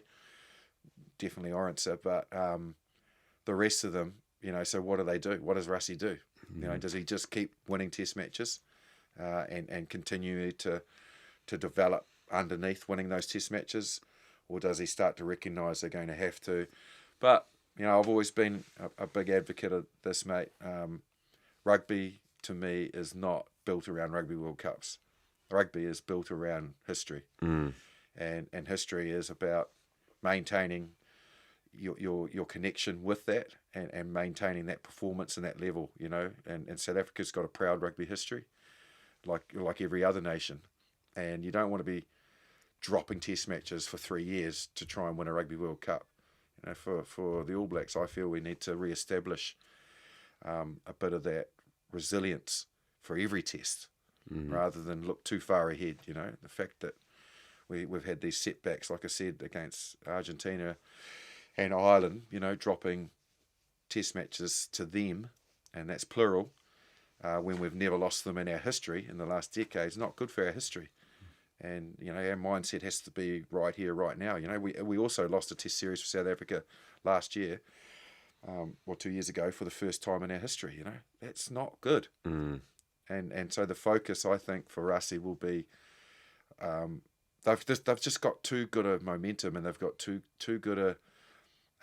definitely Orense, but the rest of them, so what do they do? What does Rassie do? Does he just keep winning test matches and continue to develop underneath winning those test matches, or does he start to recognise they're going to have to? But I've always been a big advocate of this, mate. Rugby, to me, is not built around Rugby World Cups. Rugby is built around history. And history is about maintaining your connection with that and maintaining that performance and that level, And South Africa's got a proud rugby history, like every other nation. And you don't want to be dropping test matches for 3 years to try and win a Rugby World Cup. For the All Blacks, I feel we need to re-establish a bit of that resilience for every test, rather than look too far ahead. The fact that we've had these setbacks, like I said, against Argentina and Ireland, dropping test matches to them, and that's plural, when we've never lost them in our history in the last decade, is not good for our history. And, our mindset has to be right here, right now. We also lost a test series for South Africa last year, or 2 years ago, for the first time in our history. That's not good. And so the focus, I think, for Rassie will be, they've just got too good a momentum, and they've got too good a,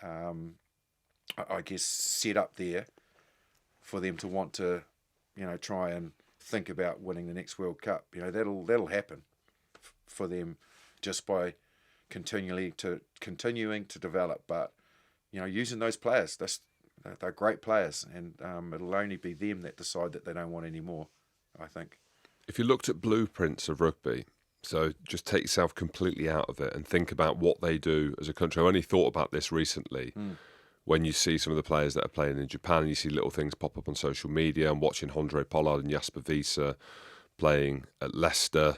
I guess, set up there for them to want to, try and think about winning the next World Cup. That'll happen for them just by continuing to develop, but using those players. They're great players, and it'll only be them that decide that they don't want any more, I think. If you looked at blueprints of rugby, so just take yourself completely out of it and think about what they do as a country. I only thought about this recently. When you see some of the players that are playing in Japan, and you see little things pop up on social media, and watching Andre Pollard and Jasper Wiese playing at Leicester,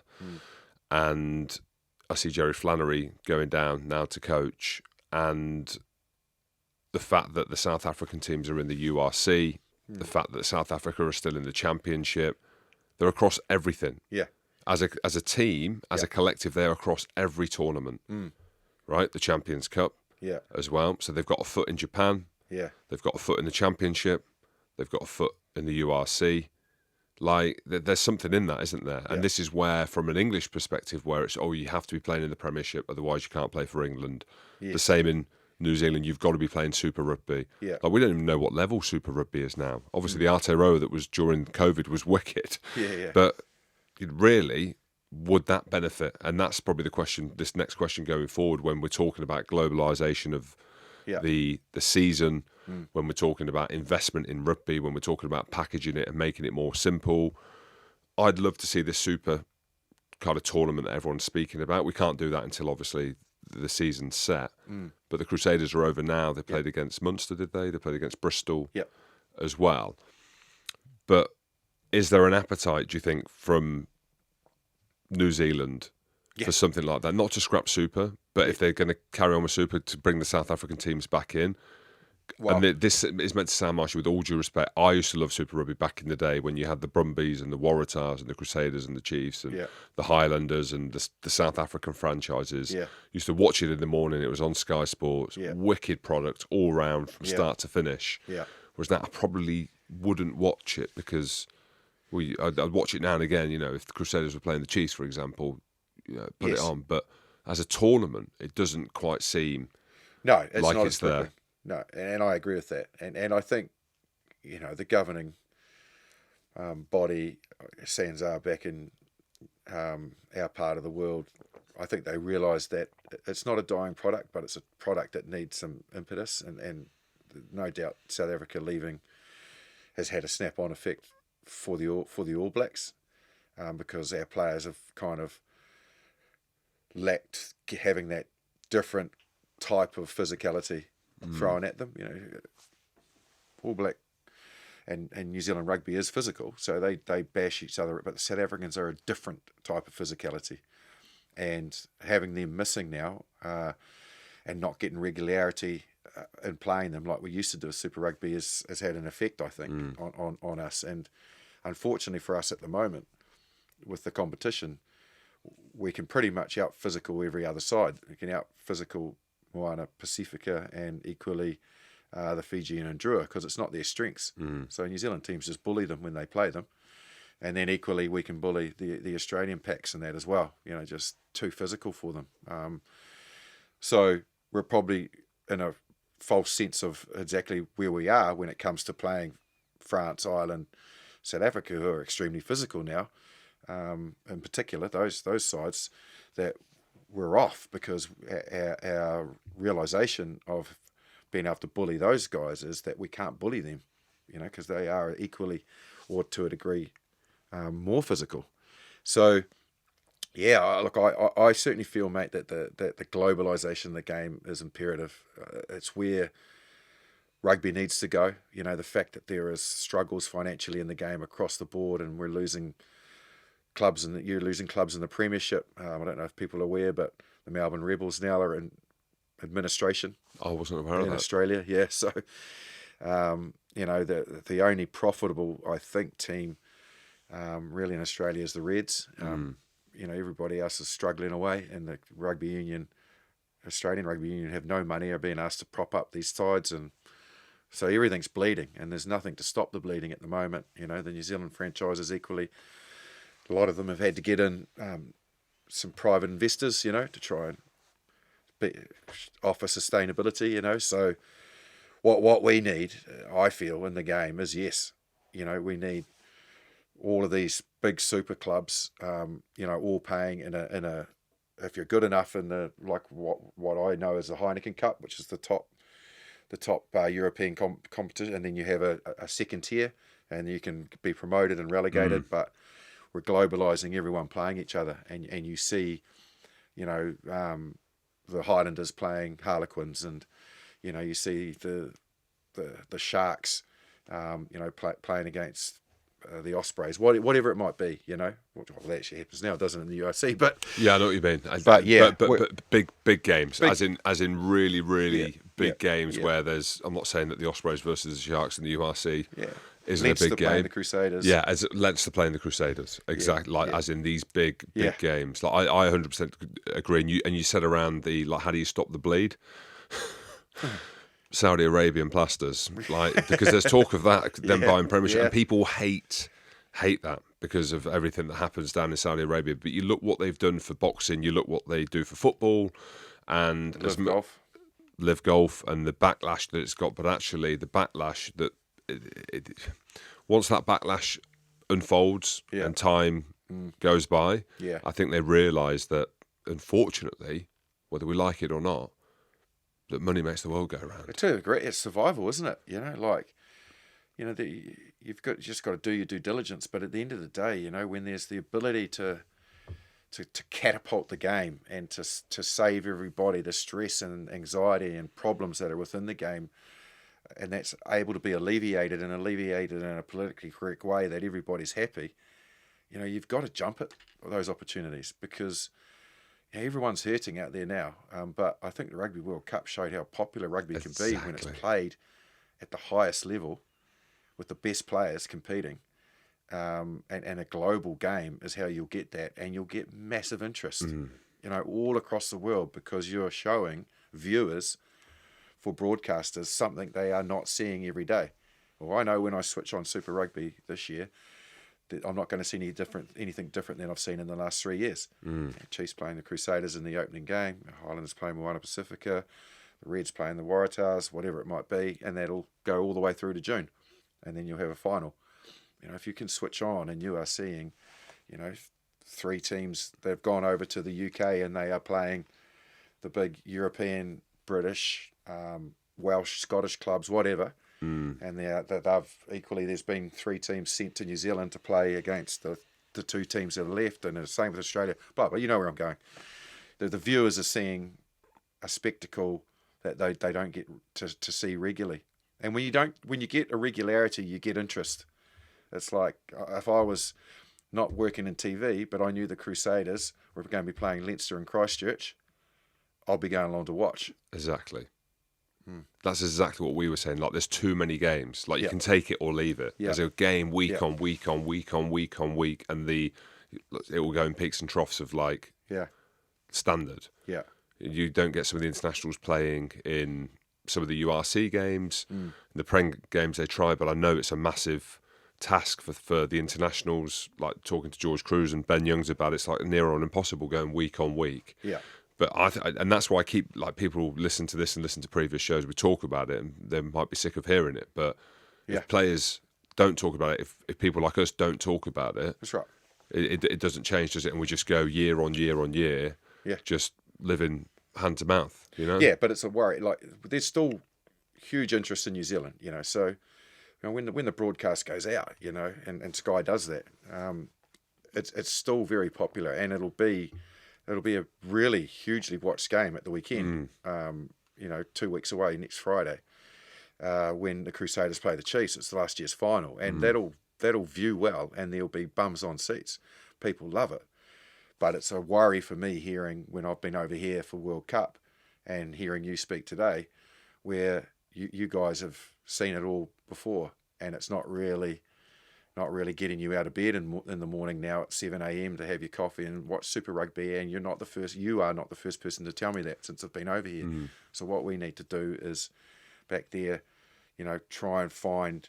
and I see Jerry Flannery going down now to coach, and the fact that the South African teams are in the URC, the fact that South Africa are still in the championship, they're across everything. Yeah. As a team, as a collective, they're across every tournament, right? The Champions Cup, as well. So they've got a foot in Japan. Yeah. They've got a foot in the Championship. They've got a foot in the URC. Like, there's something in that, isn't there? And this is where, from an English perspective, where it's, you have to be playing in the Premiership, otherwise you can't play for England. The same in New Zealand, you've got to be playing Super Rugby. Like, we don't even know what level Super Rugby is now. Obviously, the Aotearoa that was during COVID was wicked. But really, would that benefit? And that's probably the question, this next question going forward, when we're talking about globalisation of the season, when we're talking about investment in rugby, when we're talking about packaging it and making it more simple. I'd love to see this super kind of tournament that everyone's speaking about. We can't do that until, obviously, the season's set. But the Crusaders are over now. They played against Munster, did they? They played against Bristol as well. But is there an appetite, do you think, from New Zealand for something like that? Not to scrap Super, but if they're going to carry on with Super, to bring the South African teams back in. Well, and this is meant to sound, Marshall, with all due respect, I used to love Super Rugby back in the day when you had the Brumbies and the Waratahs and the Crusaders and the Chiefs and the Highlanders and the South African franchises. Used to watch it in the morning. It was on Sky Sports. Wicked product all round from start to finish. Whereas now I probably wouldn't watch it because I'd watch it now and again. If the Crusaders were playing the Chiefs, for example, put it on. But as a tournament, it doesn't quite seem it's like not it's there. No, and I agree with that. And I think, the governing body, SANZAR, back in our part of the world, I think they realise that it's not a dying product, but it's a product that needs some impetus. And no doubt South Africa leaving has had a snap-on effect for the All Blacks, because our players have kind of lacked having that different type of physicality thrown at them. All Black and New Zealand rugby is physical, so they bash each other, but the South Africans are a different type of physicality, and having them missing now and not getting regularity in playing them like we used to do with Super Rugby has had an effect, I think, on us. And unfortunately for us at the moment, with the competition, we can pretty much out physical every other side. We can out physical Moana Pacifica and equally the Fijian and Drua, because it's not their strengths. So New Zealand teams just bully them when they play them. And then equally we can bully the Australian packs in that as well, just too physical for them. So we're probably in a false sense of exactly where we are when it comes to playing France, Ireland, South Africa, who are extremely physical now. In particular, those sides, that we're off because our realisation of being able to bully those guys is that we can't bully them, because they are equally, or to a degree, more physical. So, yeah, look, I certainly feel, mate, that the globalisation of the game is imperative. It's where rugby needs to go. The fact that there is struggles financially in the game across the board, and we're losing clubs, and you're losing clubs in the Premiership. I don't know if people are aware, but the Melbourne Rebels now are in administration. I wasn't aware of that. In Australia, yeah. So, the only profitable, I think, team really in Australia is the Reds. Everybody else is struggling away, and the rugby union, Australian rugby union, have no money, are being asked to prop up these sides, and so everything's bleeding, and there's nothing to stop the bleeding at the moment. The New Zealand franchises equally, a lot of them have had to get in some private investors, to try and offer sustainability, So what we need, I feel, in the game is, yes, we need all of these big super clubs, all paying in a if you're good enough in the, like what I know as the Heineken Cup, which is the top European competition, and then you have a second tier, and you can be promoted and relegated, but we're globalising everyone playing each other, and you see, the Highlanders playing Harlequins, and you see the Sharks, playing against the Ospreys, whatever it might be, Well, that actually happens now, doesn't it, in the UFC? But yeah, I know what you mean. But big games, as in really big games where there's. I'm not saying that the Ospreys versus the Sharks in the URC isn't Leinster a big game. Playing the Crusaders. Yeah, as Leinster playing the Crusaders, exactly. As in these big games. Like I 100% agree. And you said around the how do you stop the bleed? Saudi Arabian plasters, because there's talk of that, them buying Premiership, and people hate that because of everything that happens down in Saudi Arabia. But you look what they've done for boxing, you look what they do for football, and Live Golf, and the backlash that it's got. But actually, the backlash that once that backlash unfolds and time goes by, I think they realise that, unfortunately, whether we like it or not, that money makes the world go round. To a degree, it's survival, isn't it? You've just got to do your due diligence. But at the end of the day, when there's the ability to catapult the game and to save everybody the stress and anxiety and problems that are within the game, and that's able to be alleviated in a politically correct way that everybody's happy, you've got to jump at those opportunities, because everyone's hurting out there now. But I think the Rugby World Cup showed how popular rugby can be when it's played at the highest level with the best players competing. And a global game is how you'll get that, and you'll get massive interest, all across the world, because you're showing viewers, for broadcasters, something they are not seeing every day. Well, I know when I switch on Super Rugby this year, that I'm not going to see anything different than I've seen in the last 3 years. Chiefs playing the Crusaders in the opening game, Highlanders playing Moana Pacifica, the Reds playing the Waratahs, whatever it might be, and that'll go all the way through to June, and then you'll have a final. If you can switch on and you are seeing, 3 teams, they've gone over to the UK and they are playing the big European, British, Welsh, Scottish clubs, whatever, and they've equally, there's been 3 teams sent to New Zealand to play against the 2 teams that are left, and the same with Australia. But you know where I'm going. The viewers are seeing a spectacle that they don't get to see regularly, and when you get irregularity, you get interest. It's like if I was not working in TV, but I knew the Crusaders were going to be playing Leinster and Christchurch, I'll be going along to watch. Exactly. That's exactly what we were saying. Like, there's too many games. Like, you can take it or leave it. There's a game week on week on week on week on week, and it will go in peaks and troughs of like standard. Yeah. You don't get some of the internationals playing in some of the URC games. The Prem games they try, but I know it's a massive task for the internationals. Like, talking to George Cruz and Ben Youngs about it, it's like near on impossible going week on week. Yeah. But and that's why I keep, like, people listen to this and listen to previous shows. We talk about it, and they might be sick of hearing it. But if players don't talk about it, if people like us don't talk about it, that's right. It doesn't change, does it? And we just go year on year on year, just living hand to mouth, you know? Yeah, but it's a worry. Like, there's still huge interest in New Zealand, you know. So, you know, when the broadcast goes out, you know, and Sky does that, it's still very popular, and it'll be a really hugely watched game at the weekend. You know, 2 weeks away, next Friday, when the Crusaders play the Chiefs. It's the last year's final, and that'll view well, and there'll be bums on seats. People love it. But it's a worry for me hearing, when I've been over here for World Cup and hearing you speak today, where you guys have seen it all before, and it's not really getting you out of bed in the morning now at 7 a.m. to have your coffee and watch Super Rugby, and you are not the first person to tell me that since I've been over here. So what we need to do is, back there, you know, try and find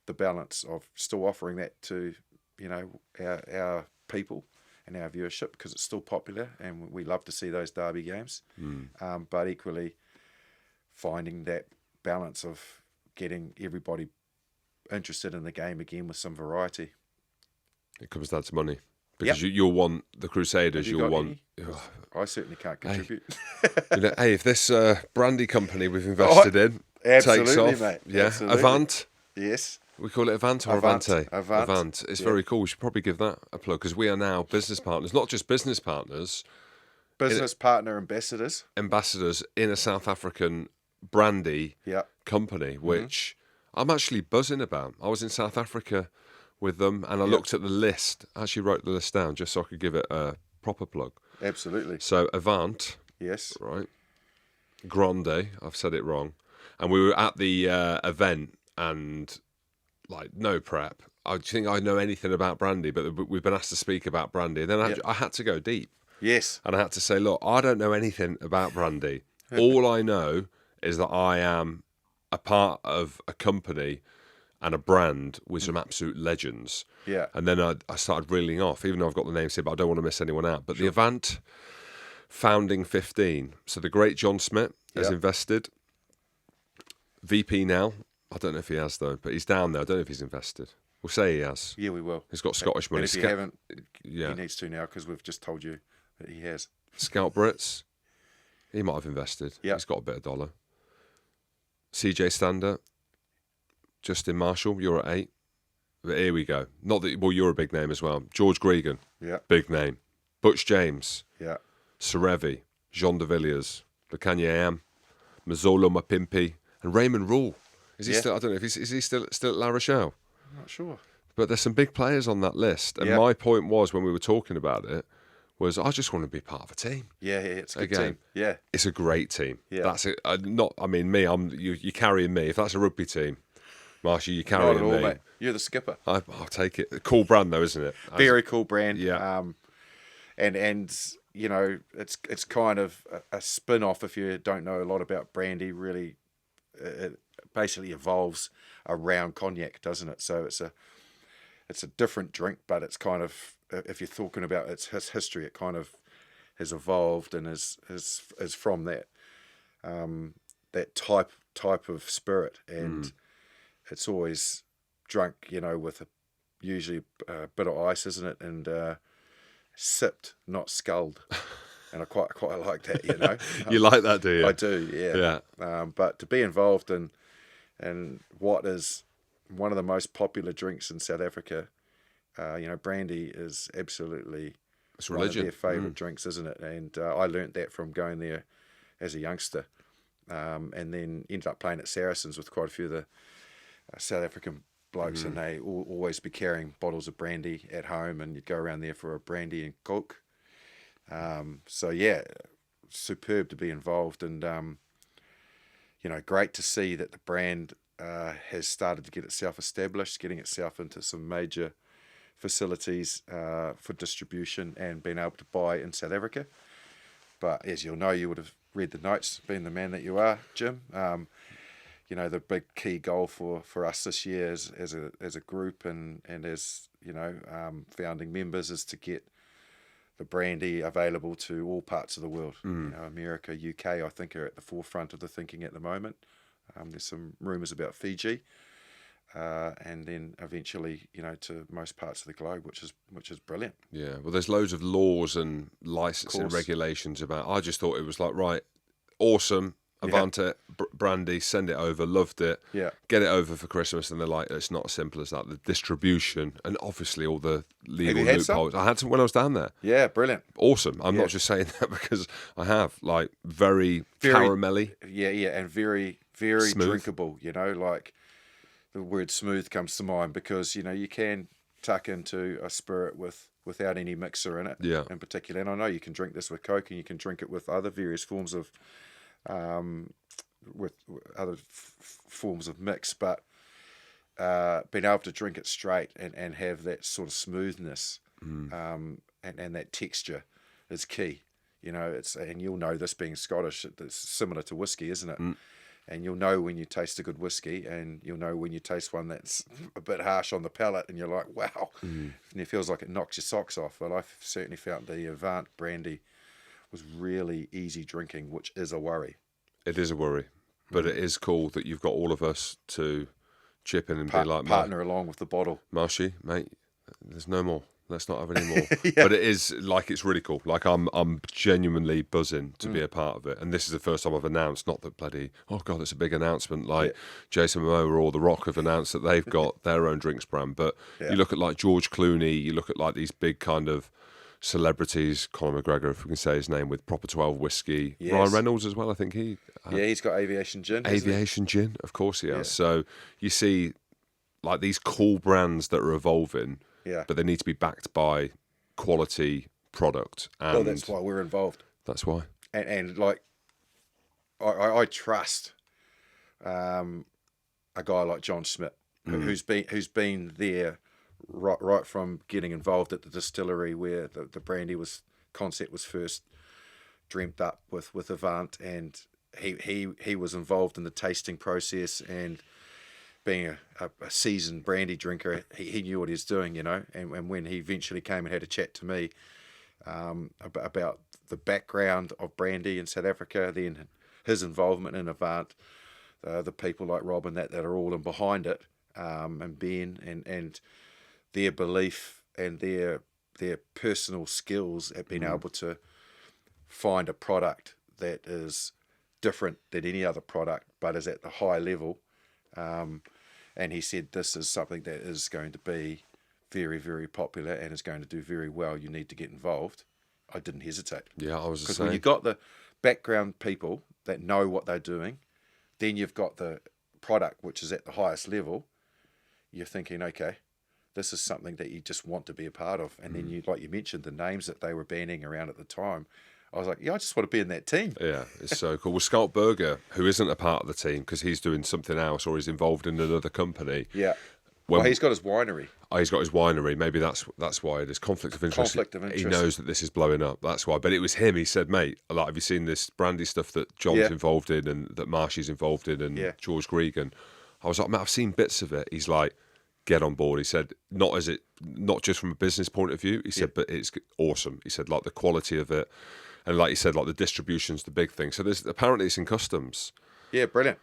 the balance of still offering that to, you know, our people and our viewership, because it's still popular and we love to see those derby games, but equally finding that balance of getting everybody interested in the game again with some variety. It comes down to money, because you'll want the Crusaders. You'll want. I certainly can't contribute. You know, hey, if this brandy company we've invested in takes off, mate. Absolutely. Avant. Yes. We call it Avant or Avante? Avant. It's very cool. We should probably give that a plug, because we are now business partners, not just business partners, business partner ambassadors in a South African brandy company, which I'm actually buzzing about. I was in South Africa with them, and I looked at the list. I actually wrote the list down just so I could give it a proper plug. Absolutely. So Avant. Yes. Right. Grande. I've said it wrong. And we were at the event, and like, no prep. I think I know anything about brandy, but we've been asked to speak about brandy. And then I had to go deep. Yes. And I had to say, look, I don't know anything about brandy. All I know is that I am a part of a company and a brand with some absolute legends. Yeah. And then I started reeling off, even though I've got the names here, but I don't want to miss anyone out. But the Avant founding 15. So the great John Smith has invested. VP now, I don't know if he has though, but he's down there. I don't know if he's invested. We'll say he has. Yeah, we will. He's got Scottish money. And if you haven't, he needs to now, because we've just told you that he has. Scout Brits, he might have invested. Yeah. He's got a bit of dollar. CJ Stander, Justin Marshall, you're at 8. But here we go. Not that, well, you're a big name as well. George Gregan, big name. Butch James, Serevi, Jean de Villiers, Lacanya Am, Mazzolo Mapimpi, and Raymond Rule. Is he still? I don't know. Is he still at La Rochelle? I'm not sure. But there's some big players on that list. And my point was, when we were talking about it, was I just want to be part of a team. Yeah, it's a good team. Yeah, it's a great team. Yeah, that's it. Not. I mean, me. You're carrying me. If that's a rugby team, Marshy, you're carrying not at all, me. Mate. You're the skipper. I'll take it. Cool brand though, isn't it? Very cool brand. Yeah. And you know, it's kind of a spin-off, if you don't know a lot about brandy. Really, it basically evolves around cognac, doesn't it? So it's a different drink, but it's kind of, if you're talking about its history, it kind of has evolved and is from that that type of spirit, and it's always drunk, you know, with usually a bit of ice, isn't it? And sipped, not sculled. And I quite like that, you know. You like that, do you? I do, yeah. But to be involved in what is one of the most popular drinks in South Africa, you know, brandy is absolutely one of their favourite drinks, isn't it? And I learnt that from going there as a youngster, and then ended up playing at Saracens with quite a few of the South African blokes, and they always be carrying bottles of brandy at home, and you'd go around there for a brandy and coke. So yeah, superb to be involved, and great to see that the brand has started to get itself established, getting itself into some major facilities for distribution and being able to buy in South Africa. But as you'll know, you would have read the notes, being the man that you are, Jim. The big key goal for us this year as a group and as founding members is to get the brandy available to all parts of the world. America, UK, I think, are at the forefront of the thinking at the moment. There's some rumours about Fiji, and then eventually, to most parts of the globe, which is brilliant. Yeah, well, there's loads of laws and licensing regulations about. I just thought it was like, right, awesome. Avante brandy, send it over, loved it. Yeah. Get it over for Christmas, and they're like, it's not as simple as that. The distribution and obviously all the legal loopholes. I had some when I was down there. Yeah, brilliant. Awesome. I'm not just saying that because I have, like, very caramelly. Yeah, and very, very smooth. Drinkable, like the word smooth comes to mind because, you can tuck into a spirit without any mixer in it in particular. And I know you can drink this with Coke and you can drink it with other various forms of forms of mix, but being able to drink it straight and have that sort of smoothness and that texture is key. And you'll know this being Scottish, it's similar to whiskey, isn't it? And you'll know when you taste a good whiskey, and you'll know when you taste one that's a bit harsh on the palate, and you're like, wow, and it feels like it knocks your socks off. Well, I've certainly found the Avant brandy was really easy drinking, which is a worry. It is a worry, but it is cool that you've got all of us to chip in and be like, partner along with the bottle. Marshy, mate, there's no more. Let's not have any more. But it is like, it's really cool. Like, I'm genuinely buzzing to be a part of it. And this is the first time I've announced, not that bloody, oh God, it's a big announcement. Like Jason Momoa or The Rock have announced that they've got their own drinks brand. But you look at like George Clooney, you look at like these big kind of celebrities, Conor McGregor, if we can say his name, with Proper 12 whiskey. Yes. Ryan Reynolds as well, I think he. He's got Aviation Gin. Aviation Gin, of course he has. So you see like these cool brands that are evolving. Yeah. But they need to be backed by quality product. And well, that's why we're involved. That's why. And like, I trust a guy like John Smith, who's been there right from getting involved at the distillery where the brandy concept was first dreamt up with Avant, and he was involved in the tasting process, and being a seasoned brandy drinker, he knew what he was doing, and when he eventually came and had a chat to me about the background of brandy in South Africa, then his involvement in Avant, the people like Rob and that are all in behind it, and Ben and their belief and their personal skills at being able to find a product that is different than any other product but is at the high level. And he said, this is something that is going to be very, very popular and is going to do very well. You need to get involved. I didn't hesitate. Yeah, I was the same. Because when you've got the background people that know what they're doing, then you've got the product which is at the highest level, you're thinking, okay, this is something that you just want to be a part of. And then you, like you mentioned, the names that they were banning around at the time, I was like, yeah, I just want to be in that team. Yeah, it's so cool. Well, Scott Berger, who isn't a part of the team because he's doing something else or he's involved in another company. Yeah. Well, he's got his winery. Oh, he's got his winery. Maybe that's why it is conflict of interest. He knows that this is blowing up. That's why. But it was him. He said, mate, like, have you seen this brandy stuff that John's involved in and that Marshy's involved in and George Gregan? I was like, mate, I've seen bits of it. He's like, get on board. He said, not just from a business point of view. He said, but it's awesome. He said, like, the quality of it. And like you said, like the distribution's the big thing. So apparently it's in customs. Yeah, brilliant.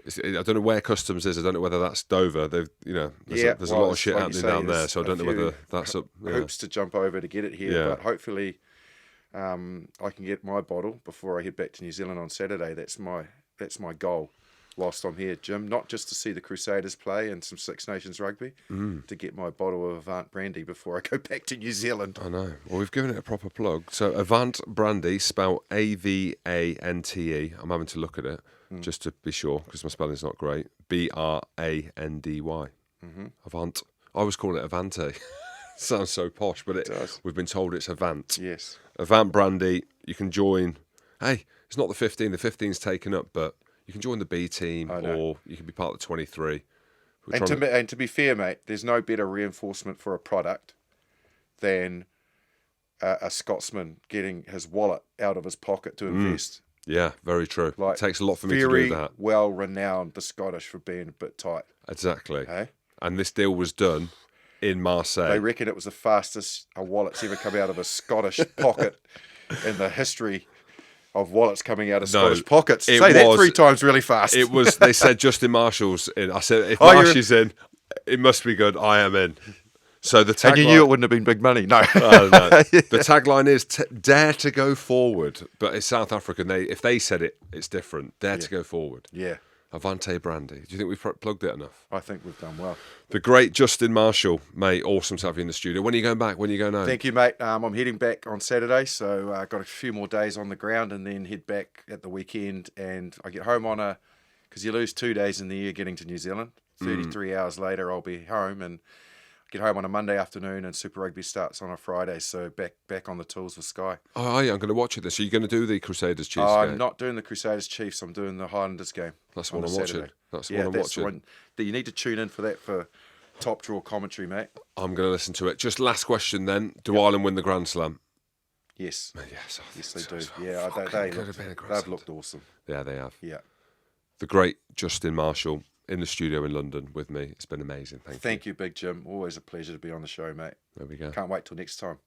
I don't know where customs is. I don't know whether that's Dover. There's a lot of shit happening down there. So I don't know whether that's up. Hoops to jump over to get it here. Yeah. But hopefully I can get my bottle before I head back to New Zealand on Saturday. That's my goal whilst I'm here, Jim. Not just to see the Crusaders play and some Six Nations rugby, to get my bottle of Avant brandy before I go back to New Zealand. I know. Well, we've given it a proper plug. So Avant brandy, spelled AVANTE. I'm having to look at it just to be sure because my spelling's not great. BRANDY. Avant. I was calling it Avante. Sounds so posh, but it does. We've been told it's Avant. Yes. Avant brandy. You can join. Hey, it's not the 15. The 15's taken up, but You can join the B team, or you can be part of the 23. And to be fair, mate, there's no better reinforcement for a product than a Scotsman getting his wallet out of his pocket to invest. Yeah, very true. Like, it takes a lot for me to do that. Very well renowned, the Scottish, for being a bit tight. Exactly. Hey? And this deal was done in Marseille. They reckon it was the fastest a wallet's ever come out of a Scottish pocket in the history of wallets coming out of Scottish pockets. Say that 3 times really fast. It was. They said Justin Marshall's in. I said, if Marsh in, it must be good. I am in. So the tagline, and you knew it wouldn't have been big money. No. No. The tagline is dare to go forward. But it's South African. If they said it, it's different. Dare to go forward. Yeah. Avante Brandy. Do you think we've plugged it enough? I think we've done well. The great Justin Marshall, mate. Awesome to have you in the studio. When are you going back? When are you going home? Thank you, mate. I'm heading back on Saturday, so I've got a few more days on the ground and then head back at the weekend. And I get home because you lose 2 days in the year getting to New Zealand. 33 hours later, I'll be home and get home on a Monday afternoon, and Super Rugby starts on a Friday, so back on the tools with Sky. Oh, yeah, I'm going to watch it this. So you're going to do the Crusaders Chiefs game? I'm not doing the Crusaders Chiefs. I'm doing the Highlanders game. That's the one I'm watching. That's the one I'm watching. You need to tune in for that for top draw commentary, mate. I'm going to listen to it. Just last question then. Do Ireland win the Grand Slam? Yes. Yes, they do. Yeah, they've looked awesome. Yeah, they have. Yeah. The great Justin Marshall in the studio in London with me. It's been amazing. Thank you. Thank you, Big Jim. Always a pleasure to be on the show, mate. There we go. Can't wait till next time.